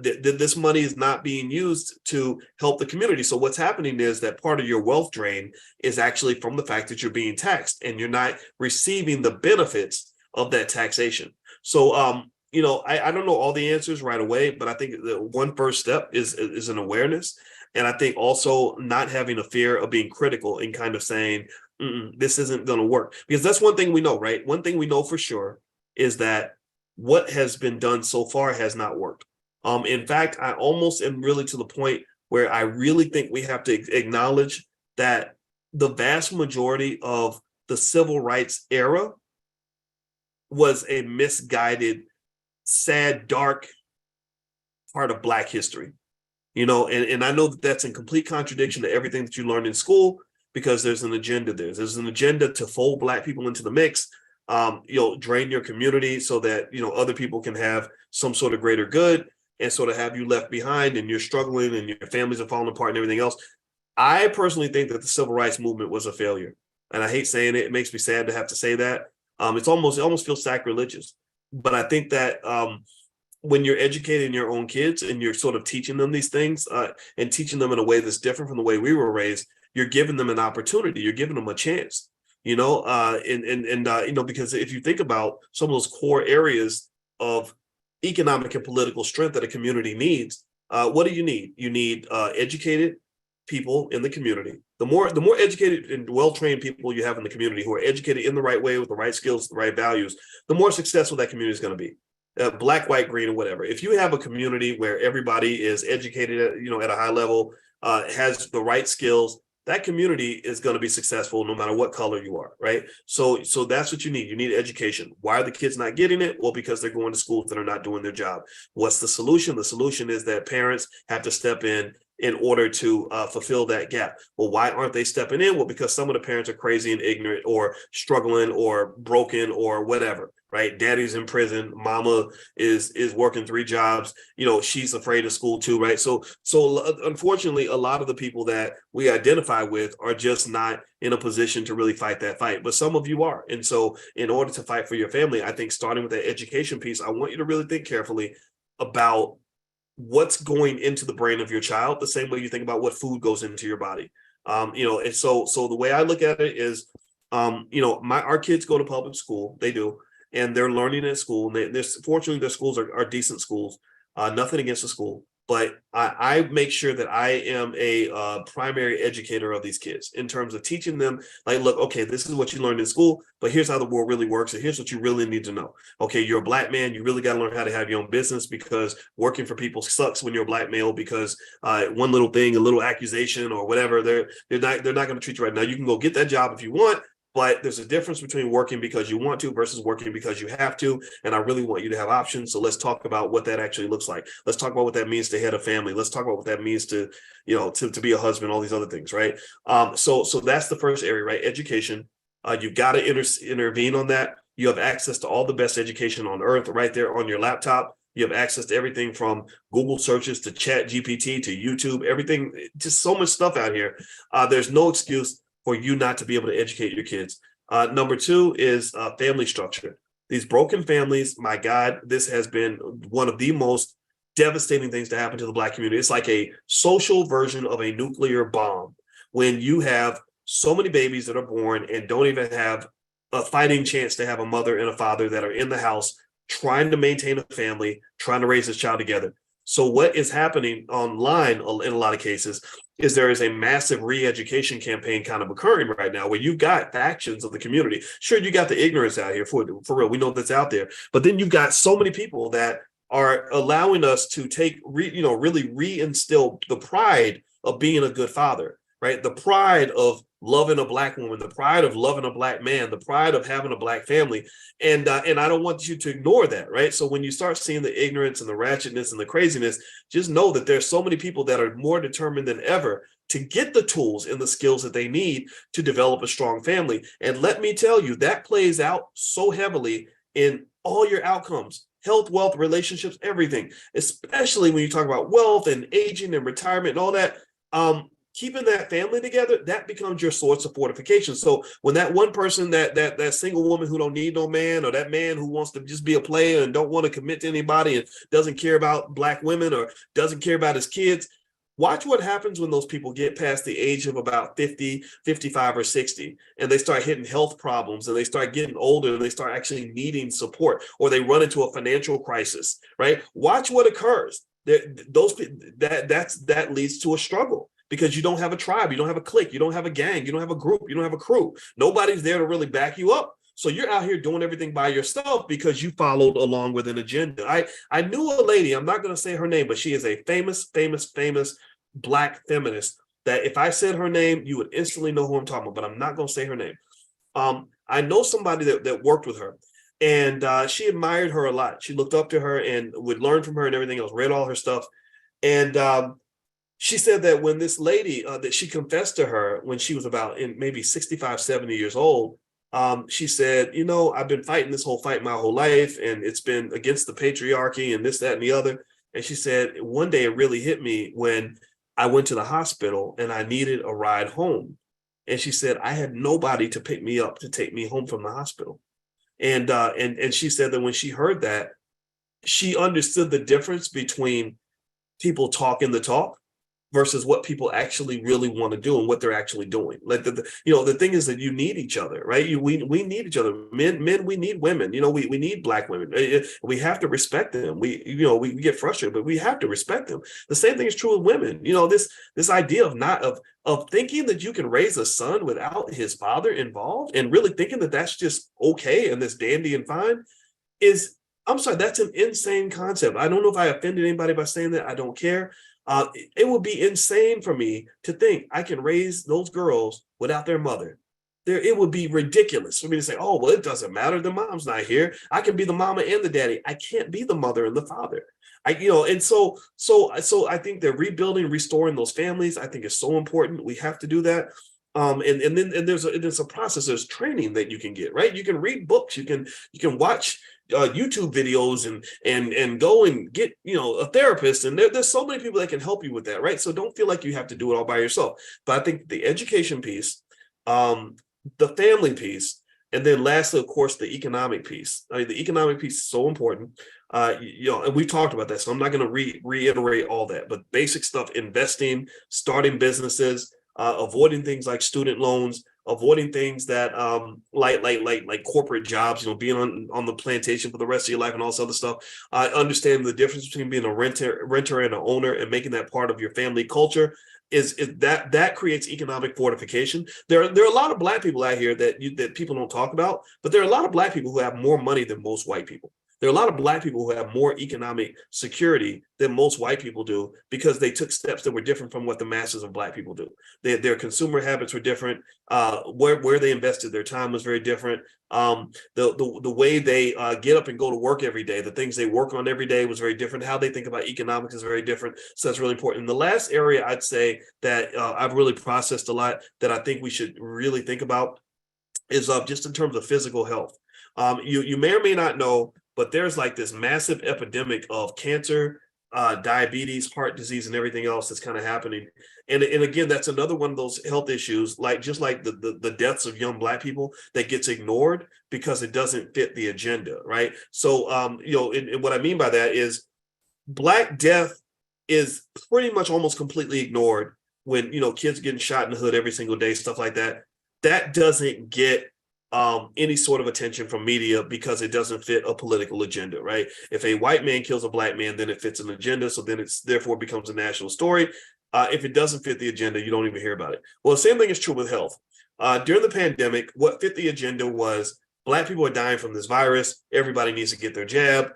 This money is not being used to help the community. So what's happening is that part of your wealth drain is actually from the fact that you're being taxed and you're not receiving the benefits of that taxation. So, I don't know all the answers right away, but I think the one first step is an awareness. And I think also not having a fear of being critical and kind of saying, this isn't going to work. Because that's one thing we know, right? One thing we know for sure is that what has been done so far has not worked. In fact, I almost am really to the point where I really think we have to acknowledge that the vast majority of the civil rights era was a misguided, sad, dark part of Black history. And I know that that's in complete contradiction to everything that you learned in school, because there's an agenda there. There's an agenda to fold Black people into the mix, drain your community so that, other people can have some sort of greater good and sort of have you left behind and you're struggling and your families are falling apart and everything else. I personally think that the civil rights movement was a failure. And I hate saying it. It makes me sad to have to say that. It almost feels sacrilegious. But I think that when you're educating your own kids and you're sort of teaching them these things and teaching them in a way that's different from the way we were raised, you're giving them an opportunity. You're giving them a chance, because if you think about some of those core areas of economic and political strength that a community needs, what do you need? You need educated people in the community. The more educated and well-trained people you have in the community who are educated in the right way with the right skills, the right values, the more successful that community is going to be. Black, white, green, or whatever. If you have a community where everybody is educated, at a high level, has the right skills, that community is going to be successful no matter what color you are, right? So that's what you need. You need education. Why are the kids not getting it? Well, because they're going to schools that are not doing their job. What's the solution? The solution is that parents have to step in order to fulfill that gap. Well, why aren't they stepping in? Well, because some of the parents are crazy and ignorant or struggling or broken or whatever, right? Daddy's in prison. Mama is working 3 jobs. She's afraid of school too, right? So unfortunately, a lot of the people that we identify with are just not in a position to really fight that fight. But some of you are. And so in order to fight for your family, I think starting with that education piece, I want you to really think carefully about what's going into the brain of your child, the same way you think about what food goes into your body. And so the way I look at it is, our kids go to public school, they do, and they're learning at school. And fortunately, their schools are decent schools. Nothing against the school, but I make sure that I am a primary educator of these kids in terms of teaching them, like, look, okay, this is what you learned in school, but here's how the world really works, and here's what you really need to know. Okay, you're a Black man, you really got to learn how to have your own business, because working for people sucks when you're a Black male, because one little thing, a little accusation or whatever, they're not going to treat you right. Now you can go get that job if you want, but there's a difference between working because you want to versus working because you have to. And I really want you to have options. So let's talk about what that actually looks like. Let's talk about what that means to head a family. Let's talk about what that means to, to be a husband, all these other things, right? So that's the first area, right? Education. You've got to intervene on that. You have access to all the best education on earth right there on your laptop. You have access to everything from Google searches to Chat GPT to YouTube, everything, just so much stuff out here. There's no excuse for you not to be able to educate your kids. Number two is family structure. These broken families, my God, this has been one of the most devastating things to happen to the Black community. It's like a social version of a nuclear bomb when you have so many babies that are born and don't even have a fighting chance to have a mother and a father that are in the house trying to maintain a family, trying to raise this child together. So what is happening online in a lot of cases is there is a massive re-education campaign kind of occurring right now where you've got factions of the community. Sure, you got the ignorance out here for real. We know that's out there. But then you've got so many people that are allowing us to really reinstill the pride of being a good father, right? The pride of loving a Black woman, the pride of loving a Black man, the pride of having a Black family. And I don't want you to ignore that, right? So when you start seeing the ignorance and the ratchetness and the craziness, just know that there's so many people that are more determined than ever to get the tools and the skills that they need to develop a strong family. And let me tell you, that plays out so heavily in all your outcomes: health, wealth, relationships, everything, especially when you talk about wealth and aging and retirement and all that. Keeping that family together, that becomes your source of fortification. So when that one person, that single woman who don't need no man, or that man who wants to just be a player and don't want to commit to anybody and doesn't care about Black women or doesn't care about his kids, watch what happens when those people get past the age of about 50, 55, or 60, and they start hitting health problems, and they start getting older, and they start actually needing support, or they run into a financial crisis, right? Watch what occurs. That leads to a struggle, because you don't have a tribe, you don't have a clique, you don't have a gang, you don't have a group, you don't have a crew. Nobody's there to really back you up. So you're out here doing everything by yourself because you followed along with an agenda. I knew a lady, I'm not going to say her name, but she is a famous Black feminist that if I said her name, you would instantly know who I'm talking about, but I'm not going to say her name. I know somebody that worked with her, and she admired her a lot. She looked up to her and would learn from her and everything else, read all her stuff. And she said that when this lady, that she confessed to her when she was about maybe 65, 70 years old, she said, I've been fighting this whole fight my whole life, and it's been against the patriarchy and this, that, and the other. And she said, one day it really hit me when I went to the hospital and I needed a ride home. And she said, I had nobody to pick me up to take me home from the hospital. And she said that when she heard that, she understood the difference between people talking the talk versus what people actually really want to do and what they're actually doing. Like the thing is that you need each other, right? We need each other. Men, we need women. We need Black women. We have to respect them. We get frustrated, but we have to respect them. The same thing is true with women. This idea of thinking that you can raise a son without his father involved, and really thinking that that's just okay and this dandy and fine is, I'm sorry, that's an insane concept. I don't know if I offended anybody by saying that. I don't care. It would be insane for me to think I can raise those girls without their mother. It would be ridiculous for me to say, oh, well, it doesn't matter. The mom's not here. I can be the mama and the daddy. I can't be the mother and the father. So I think that rebuilding, restoring those families, I think is so important. We have to do that. And then there's a process. There's training that you can get, right? You can read books. You can watch YouTube videos and go and get a therapist, and there's so many people that can help you with that, right? So don't feel like you have to do it all by yourself. But I think the education piece, the family piece, and then lastly, of course, the economic piece. I mean, the economic piece is so important. And we've talked about that, so I'm not going to reiterate all that. But basic stuff: investing, starting businesses, avoiding things like student loans, avoiding things that like corporate jobs, being on the plantation for the rest of your life and all this other stuff. Understanding the difference between being a renter and an owner, and making that part of your family culture is that creates economic fortification. There are a lot of Black people out here that people don't talk about, but there are a lot of Black people who have more money than most white people. There are a lot of Black people who have more economic security than most white people do, because they took steps that were different from what the masses of Black people do. Their consumer habits were different. Where they invested their time was very different. The way they get up and go to work every day, the things they work on every day was very different. How they think about economics is very different. So that's really important. And the last area I'd say that I've really processed a lot that I think we should really think about is just in terms of physical health. You may or may not know, but there's like this massive epidemic of cancer, diabetes, heart disease, and everything else that's kind of happening. And again, that's another one of those health issues, just like the deaths of young Black people, that gets ignored because it doesn't fit the agenda, right? So, and what I mean by that is Black death is pretty much almost completely ignored when, kids getting shot in the hood every single day, stuff like that. That doesn't get any sort of attention from media because it doesn't fit a political agenda, right? If a white man kills a Black man, then it fits an agenda. So then therefore becomes a national story. If it doesn't fit the agenda, you don't even hear about it. Well, the same thing is true with health. During the pandemic, what fit the agenda was Black people are dying from this virus. Everybody needs to get their jab.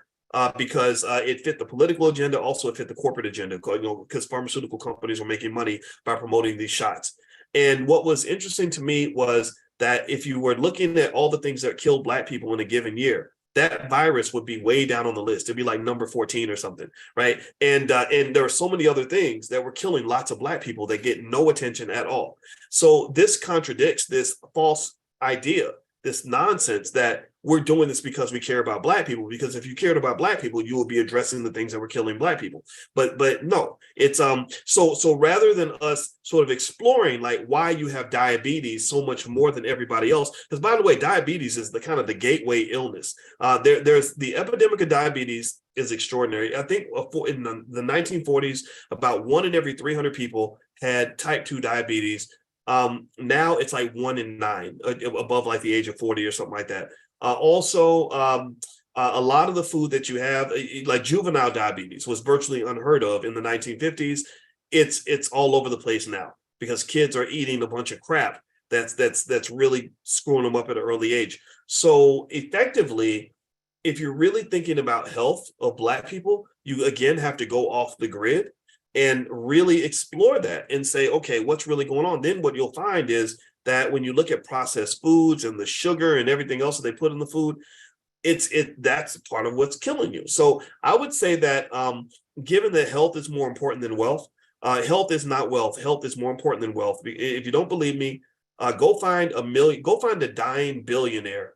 Because it fit the political agenda. Also, it fit the corporate agenda, because pharmaceutical companies were making money by promoting these shots. And what was interesting to me was that if you were looking at all the things that killed Black people in a given year, that virus would be way down on the list. It'd be like number 14 or something, right? And there are so many other things that were killing lots of Black people that get no attention at all. So this contradicts this false idea, this nonsense that we're doing this because we care about Black people, because if you cared about Black people, you would be addressing the things that were killing Black people. But no, it's so rather than us sort of exploring like why you have diabetes so much more than everybody else, because by the way, diabetes is the kind of the gateway illness. There's the epidemic of diabetes is extraordinary. I think in the 1940s, about 1 in every 300 people had type 2 diabetes. Now it's like 1 in 9, above like the age of 40 or something like that. Also, a lot of the food that you have, like juvenile diabetes, was virtually unheard of in the 1950s. It's all over the place now because kids are eating a bunch of crap that's really screwing them up at an early age. So effectively, if you're really thinking about health of Black people, you again have to go off the grid and really explore that and say, okay, what's really going on? Then what you'll find is that when you look at processed foods and the sugar and everything else that they put in the food, that's part of what's killing you. So I would say that given that health is more important than wealth, health is not wealth. Health is more important than wealth. If you don't believe me, go find a dying billionaire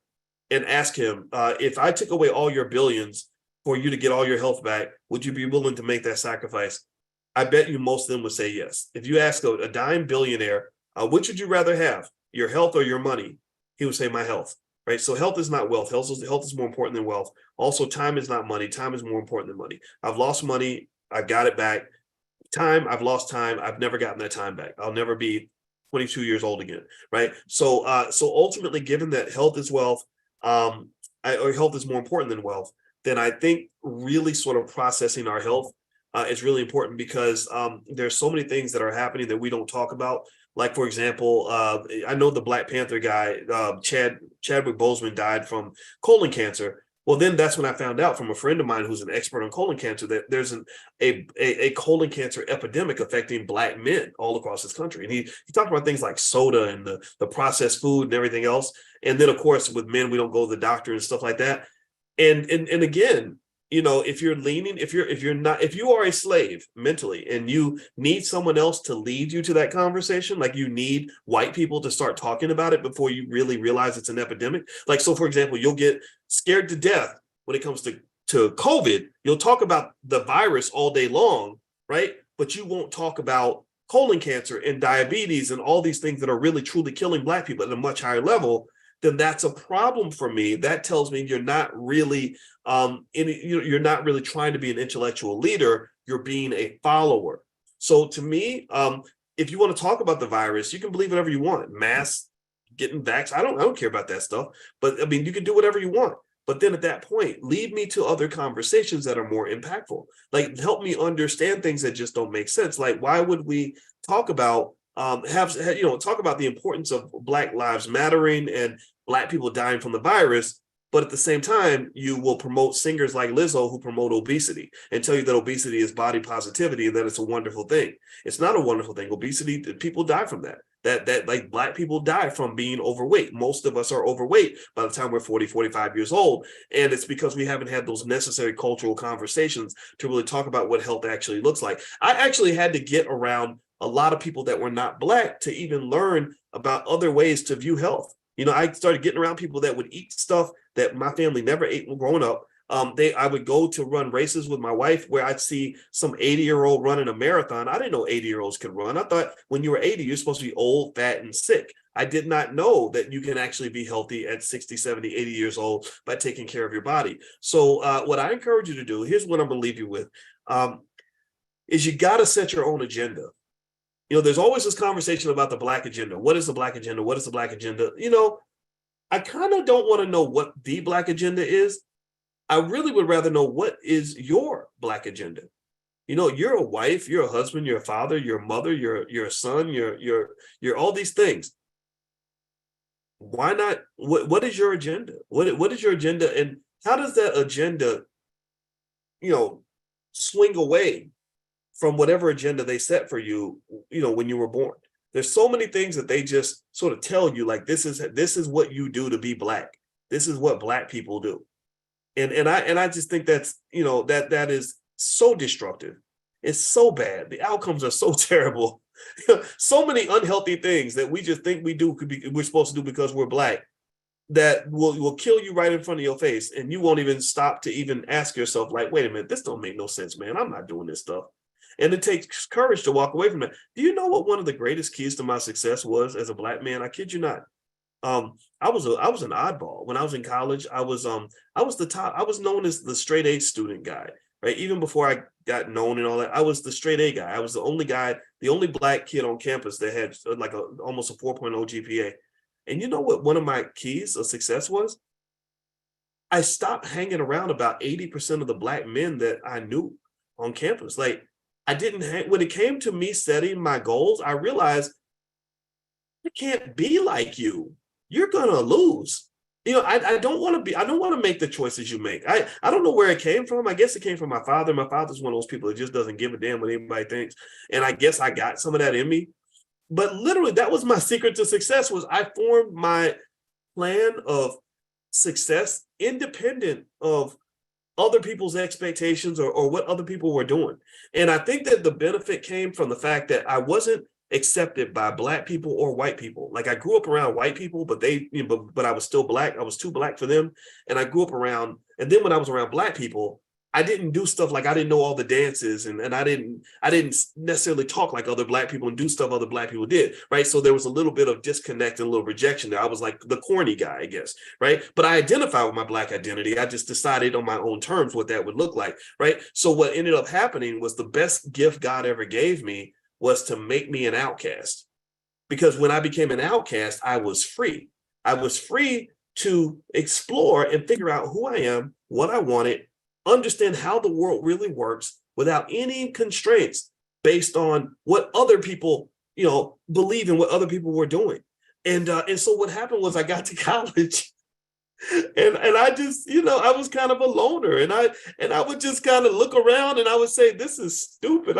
and ask him, if I took away all your billions for you to get all your health back, would you be willing to make that sacrifice? I bet you most of them would say yes. If you ask a dying billionaire, which would you rather have, your health or your money? He would say my health, right? So health is not wealth. Health is more important than wealth. Also, time is not money. Time is more important than money. I've lost money. I got it back. Time, I've lost time. I've never gotten that time back. I'll never be 22 years old again, right? So ultimately, given that health is wealth, or health is more important than wealth, then I think really sort of processing our health is really important, because there's so many things that are happening that we don't talk about. Like, for example, I know the Black Panther guy, Chadwick Boseman, died from colon cancer. Well, then that's when I found out from a friend of mine who's an expert on colon cancer that there's a colon cancer epidemic affecting Black men all across this country. And he talked about things like soda and the processed food and everything else. And then, of course, with men, we don't go to the doctor and stuff like that. And again, if you are a slave mentally and you need someone else to lead you to that conversation, like you need white people to start talking about it before you really realize it's an epidemic. Like, so for example, you'll get scared to death when it comes to COVID. You'll talk about the virus all day long, right? But you won't talk about colon cancer and diabetes and all these things that are really truly killing Black people at a much higher level. Then that's a problem for me. That tells me you're not really you're not really trying to be an intellectual leader. You're being a follower. So to me, if you want to talk about the virus, you can believe whatever you want. Mass getting vaxxed. I don't care about that stuff. But I mean, you can do whatever you want. But then at that point, lead me to other conversations that are more impactful. Like, help me understand things that just don't make sense. Like, why would we talk about talk about the importance of Black lives mattering and Black people dying from the virus, but at the same time, you will promote singers like Lizzo who promote obesity and tell you that obesity is body positivity and that it's a wonderful thing. It's not a wonderful thing. Obesity, people die from that. That like Black people die from being overweight. Most of us are overweight by the time we're 40, 45 years old. And it's because we haven't had those necessary cultural conversations to really talk about what health actually looks like. I actually had to get around a lot of people that were not Black to even learn about other ways to view health. You know, I started getting around people that would eat stuff that my family never ate growing up. I would go to run races with my wife where I'd see some 80-year-old running a marathon. I didn't know 80-year-olds could run. I thought when you were 80, you're supposed to be old, fat, and sick. I did not know that you can actually be healthy at 60, 70, 80 years old by taking care of your body. So what I encourage you to do, here's what I'm going to leave you with, is you got to set your own agenda. You know, there's always this conversation about the Black agenda. What is the Black agenda? What is the Black agenda? You know, I kind of don't want to know what the Black agenda is. I really would rather know what is your Black agenda. You know, you're a wife, you're a husband, you're a father, you're a mother, you're a son, you're all these things. Why not? What is your agenda? What is your agenda, and how does that agenda, you know, swing away from whatever agenda they set for you, you know, when you were born? There's so many things that they just sort of tell you, like, this is what you do to be Black. This is what Black people do. And I just think that's, you know, that is so destructive. It's so bad. The outcomes are so terrible. So many unhealthy things that we just think we're supposed to do because we're Black that will kill you right in front of your face. And you won't even stop to even ask yourself, like, wait a minute, this don't make no sense, man. I'm not doing this stuff. And it takes courage to walk away from it. Do you know what one of the greatest keys to my success was as a Black man? I kid you not. I was an oddball. When I was in college, I was the top. I was known as the straight A student guy, right? Even before I got known and all that, I was the straight A guy. I was the only guy, the only Black kid on campus that had like almost a 4.0 GPA. And you know what one of my keys of success was? I stopped hanging around about 80% of the Black men that I knew on campus. Like, I didn't when it came to me setting my goals, I realized I can't be like you. You're gonna lose. You know, I don't want to make the choices you make. I don't know where it came from. I guess it came from my father. My father's one of those people that just doesn't give a damn what anybody thinks. And I guess I got some of that in me. But literally, that was my secret to success, was I formed my plan of success independent of other people's expectations or what other people were doing. And I think that the benefit came from the fact that I wasn't accepted by Black people or white people. Like, I grew up around white people, but but I was still Black. I was too Black for them. And I grew up around, and then when I was around Black people, I didn't do stuff like, I didn't know all the dances, and I didn't necessarily talk like other Black people and do stuff other Black people did, right? So there was a little bit of disconnect and a little rejection there. I was like the corny guy, I guess, right? But I identify with my Black identity. I just decided on my own terms what that would look like, right? So what ended up happening was the best gift God ever gave me was to make me an outcast. Because when I became an outcast, I was free. I was free to explore and figure out who I am, what I wanted, understand how the world really works without any constraints based on what other people, you know, believe in, what other people were doing. And so what happened was I got to college and I just, you know, I was kind of a loner, and I would just kind of look around and I would say, this is stupid.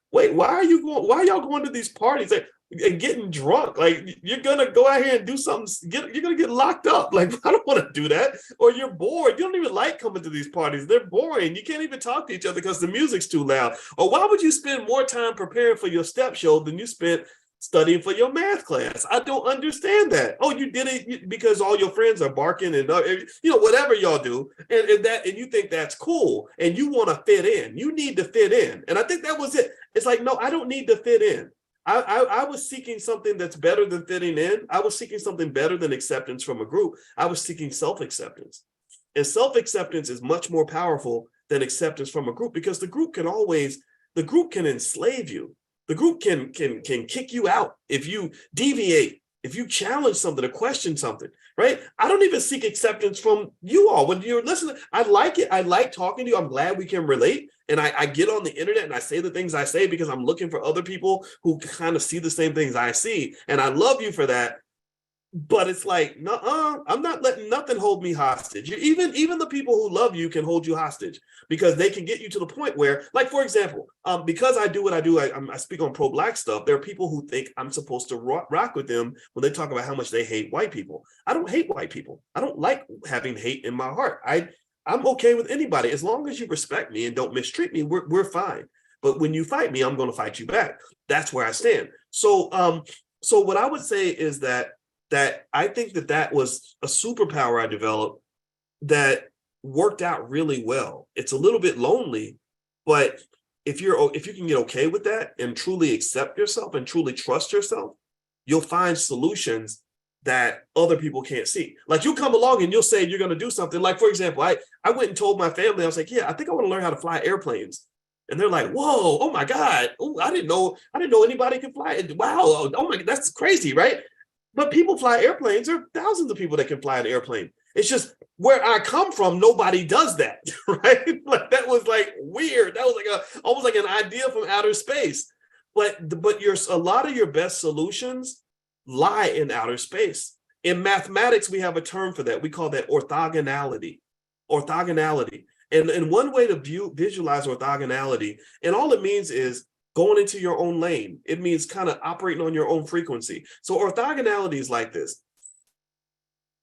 Why are y'all going to these parties and getting drunk? Like, you're gonna go out here and do something, you're gonna get locked up. Like, I don't want to do that. Or you're bored. You don't even like coming to these parties. They're boring. You can't even talk to each other because the music's too loud. Or why would you spend more time preparing for your step show than you spent studying for your math class? I don't understand that. Oh, you did it because all your friends are barking and you know, whatever y'all do, and you think that's cool, and you want to fit in. You need to fit in, and I think that was it. It's like, no, I don't need to fit in. I was seeking something that's better than fitting in. I was seeking something better than acceptance from a group. I was seeking self-acceptance, and self-acceptance is much more powerful than acceptance from a group, because the group can enslave you. The group can kick you out if you deviate, if you challenge something or question something, right? I don't even seek acceptance from you all. When you're listening, I like it. I like talking to you. I'm glad we can relate. And I get on the internet and I say the things I say because I'm looking for other people who kind of see the same things I see. And I love you for that. But it's like, no, I'm not letting nothing hold me hostage. Even the people who love you can hold you hostage because they can get you to the point where, like, for example, because I do what I do, I speak on pro-Black stuff. There are people who think I'm supposed to rock with them when they talk about how much they hate white people. I don't hate white people. I don't like having hate in my heart. I'm okay with anybody. As long as you respect me and don't mistreat me, we're fine. But when you fight me, I'm going to fight you back. That's where I stand. So what I would say is that I think that was a superpower I developed that worked out really well. It's a little bit lonely, but if you can get okay with that and truly accept yourself and truly trust yourself, you'll find solutions that other people can't see. Like, you'll come along and you'll say you're going to do something. Like, for example, I went and told my family, I was like, yeah, I think I want to learn how to fly airplanes. And they're like, whoa, oh my God. Oh, I didn't know anybody could fly. Wow. Oh my, that's crazy, right? But people fly airplanes. There are thousands of people that can fly an airplane. It's just where I come from, nobody does that, right? Like, that was like weird. That was like almost like an idea from outer space. But a lot of your best solutions lie in outer space. In mathematics, we have a term for that. We call that orthogonality. Orthogonality. And one way to visualize orthogonality, and all it means is going into your own lane. It means kind of operating on your own frequency. So orthogonality is like this.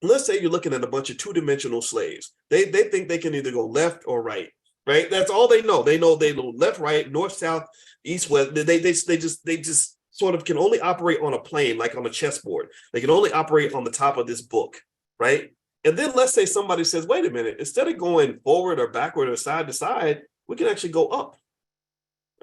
Let's say you're looking at a bunch of two-dimensional slaves. They think they can either go left or right, right? That's all they know. They know left, right, north, south, east, west. They just sort of can only operate on a plane, like on a chessboard. They can only operate on the top of this book, right? And then let's say somebody says, wait a minute, instead of going forward or backward or side to side, we can actually go up,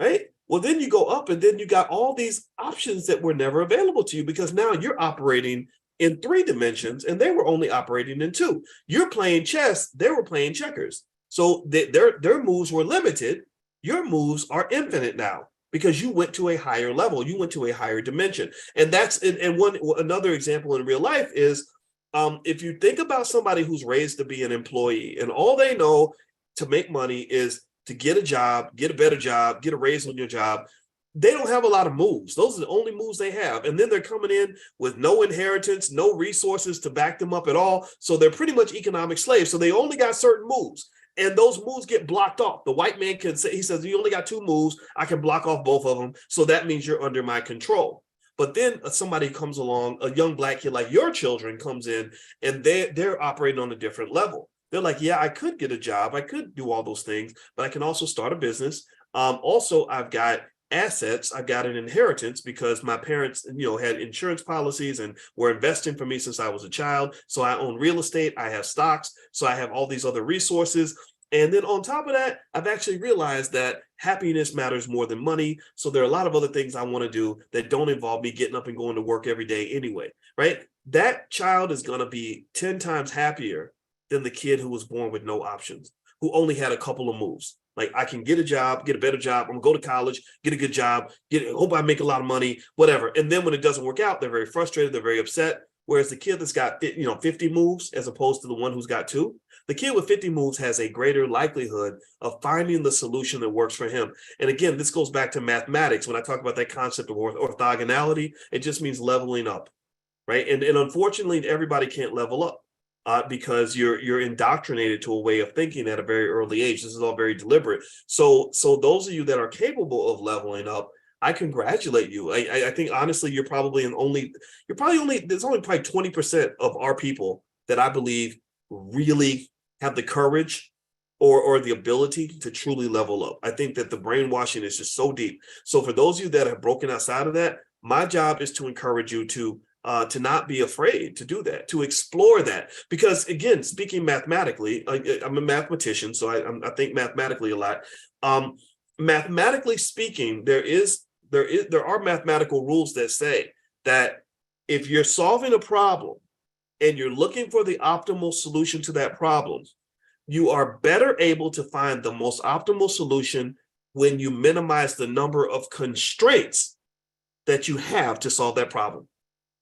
right? Well, then you go up and then you got all these options that were never available to you because now you're operating in 3 dimensions and they were only operating in 2. You're playing chess, they were playing checkers. So their moves were limited. Your moves are infinite now because you went to a higher level. You went to a higher dimension. And another example in real life is if you think about somebody who's raised to be an employee and all they know to make money is to get a job, get a better job, get a raise on your job, they don't have a lot of moves. Those are the only moves they have. And then they're coming in with no inheritance, no resources to back them up at all. So they're pretty much economic slaves. So they only got certain moves. And those moves get blocked off. The white man can say, he says, you only got 2 moves. I can block off both of them. So that means you're under my control. But then somebody comes along, a young Black kid like your children comes in, and they're operating on a different level. They're like, yeah, I could get a job. I could do all those things, but I can also start a business. Also, I've got assets. I've got an inheritance because my parents, had insurance policies and were investing for me since I was a child. So I own real estate. I have stocks. So I have all these other resources. And then on top of that, I've actually realized that happiness matters more than money. So there are a lot of other things I want to do that don't involve me getting up and going to work every day anyway, right? That child is going to be 10 times happier than the kid who was born with no options, who only had a couple of moves. Like, I can get a job, get a better job. I'm gonna go to college, get a good job, hope I make a lot of money, whatever. And then when it doesn't work out, they're very frustrated, they're very upset. Whereas the kid that's got 50 moves as opposed to the one who's got 2, the kid with 50 moves has a greater likelihood of finding the solution that works for him. And again, this goes back to mathematics. When I talk about that concept of orthogonality, it just means leveling up, right? And unfortunately, everybody can't level up. Because you're indoctrinated to a way of thinking at a very early age. This is all very deliberate. So those of you that are capable of leveling up, I congratulate you. I think honestly, there's only probably 20% of our people that I believe really have the courage or the ability to truly level up. I think that the brainwashing is just so deep. So for those of you that have broken outside of that, my job is to encourage you to not be afraid to do that, to explore that. Because again, speaking mathematically, I'm a mathematician, so I think mathematically a lot. Mathematically speaking, there are mathematical rules that say that if you're solving a problem and you're looking for the optimal solution to that problem, you are better able to find the most optimal solution when you minimize the number of constraints that you have to solve that problem.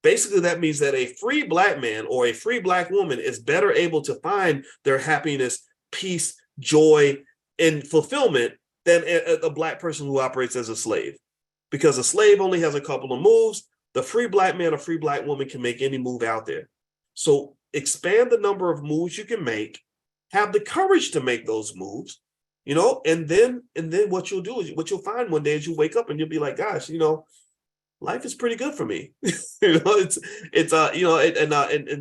Basically, that means that a free Black man or a free Black woman is better able to find their happiness, peace, joy, and fulfillment than a Black person who operates as a slave. Because a slave only has a couple of moves. The free Black man or free Black woman can make any move out there. So expand the number of moves you can make, have the courage to make those moves, and then what you'll do is what you'll find one day is you wake up and you'll be like, gosh, life is pretty good for me. And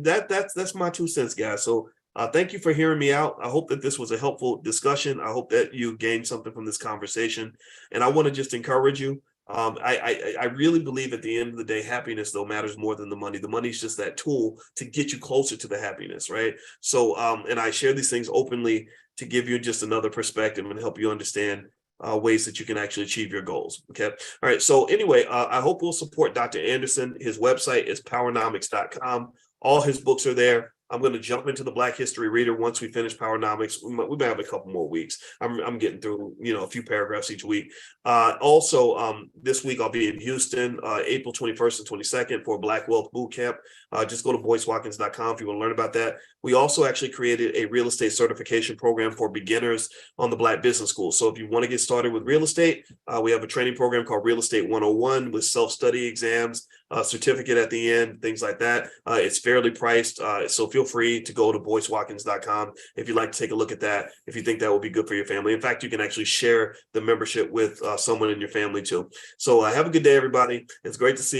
that's my 2 cents, guys. So thank you for hearing me out. I hope that this was a helpful discussion. I hope that you gained something from this conversation. And I want to just encourage you. I really believe at the end of the day, happiness, though, matters more than the money. The money is just that tool to get you closer to the happiness, right? So, and I share these things openly to give you just another perspective and help you understand ways that you can actually achieve your goals. Okay. All right. So anyway, I hope we'll support Dr. Anderson. His website is powernomics.com. All his books are there. I'm going to jump into the Black History Reader once we finish Powernomics. We might have a couple more weeks. I'm getting through, a few paragraphs each week. Also, this week I'll be in Houston, April 21st and 22nd for Black Wealth Boot Camp. Just go to boycewatkins.com if you want to learn about that. We also actually created a real estate certification program for beginners on the Black Business School. So if you want to get started with real estate, we have a training program called Real Estate 101 with self-study exams, certificate at the end, things like that. It's fairly priced. So feel free to go to boycewatkins.com if you'd like to take a look at that, if you think that will be good for your family. In fact, you can actually share the membership with someone in your family too. So have a good day, everybody. It's great to see you.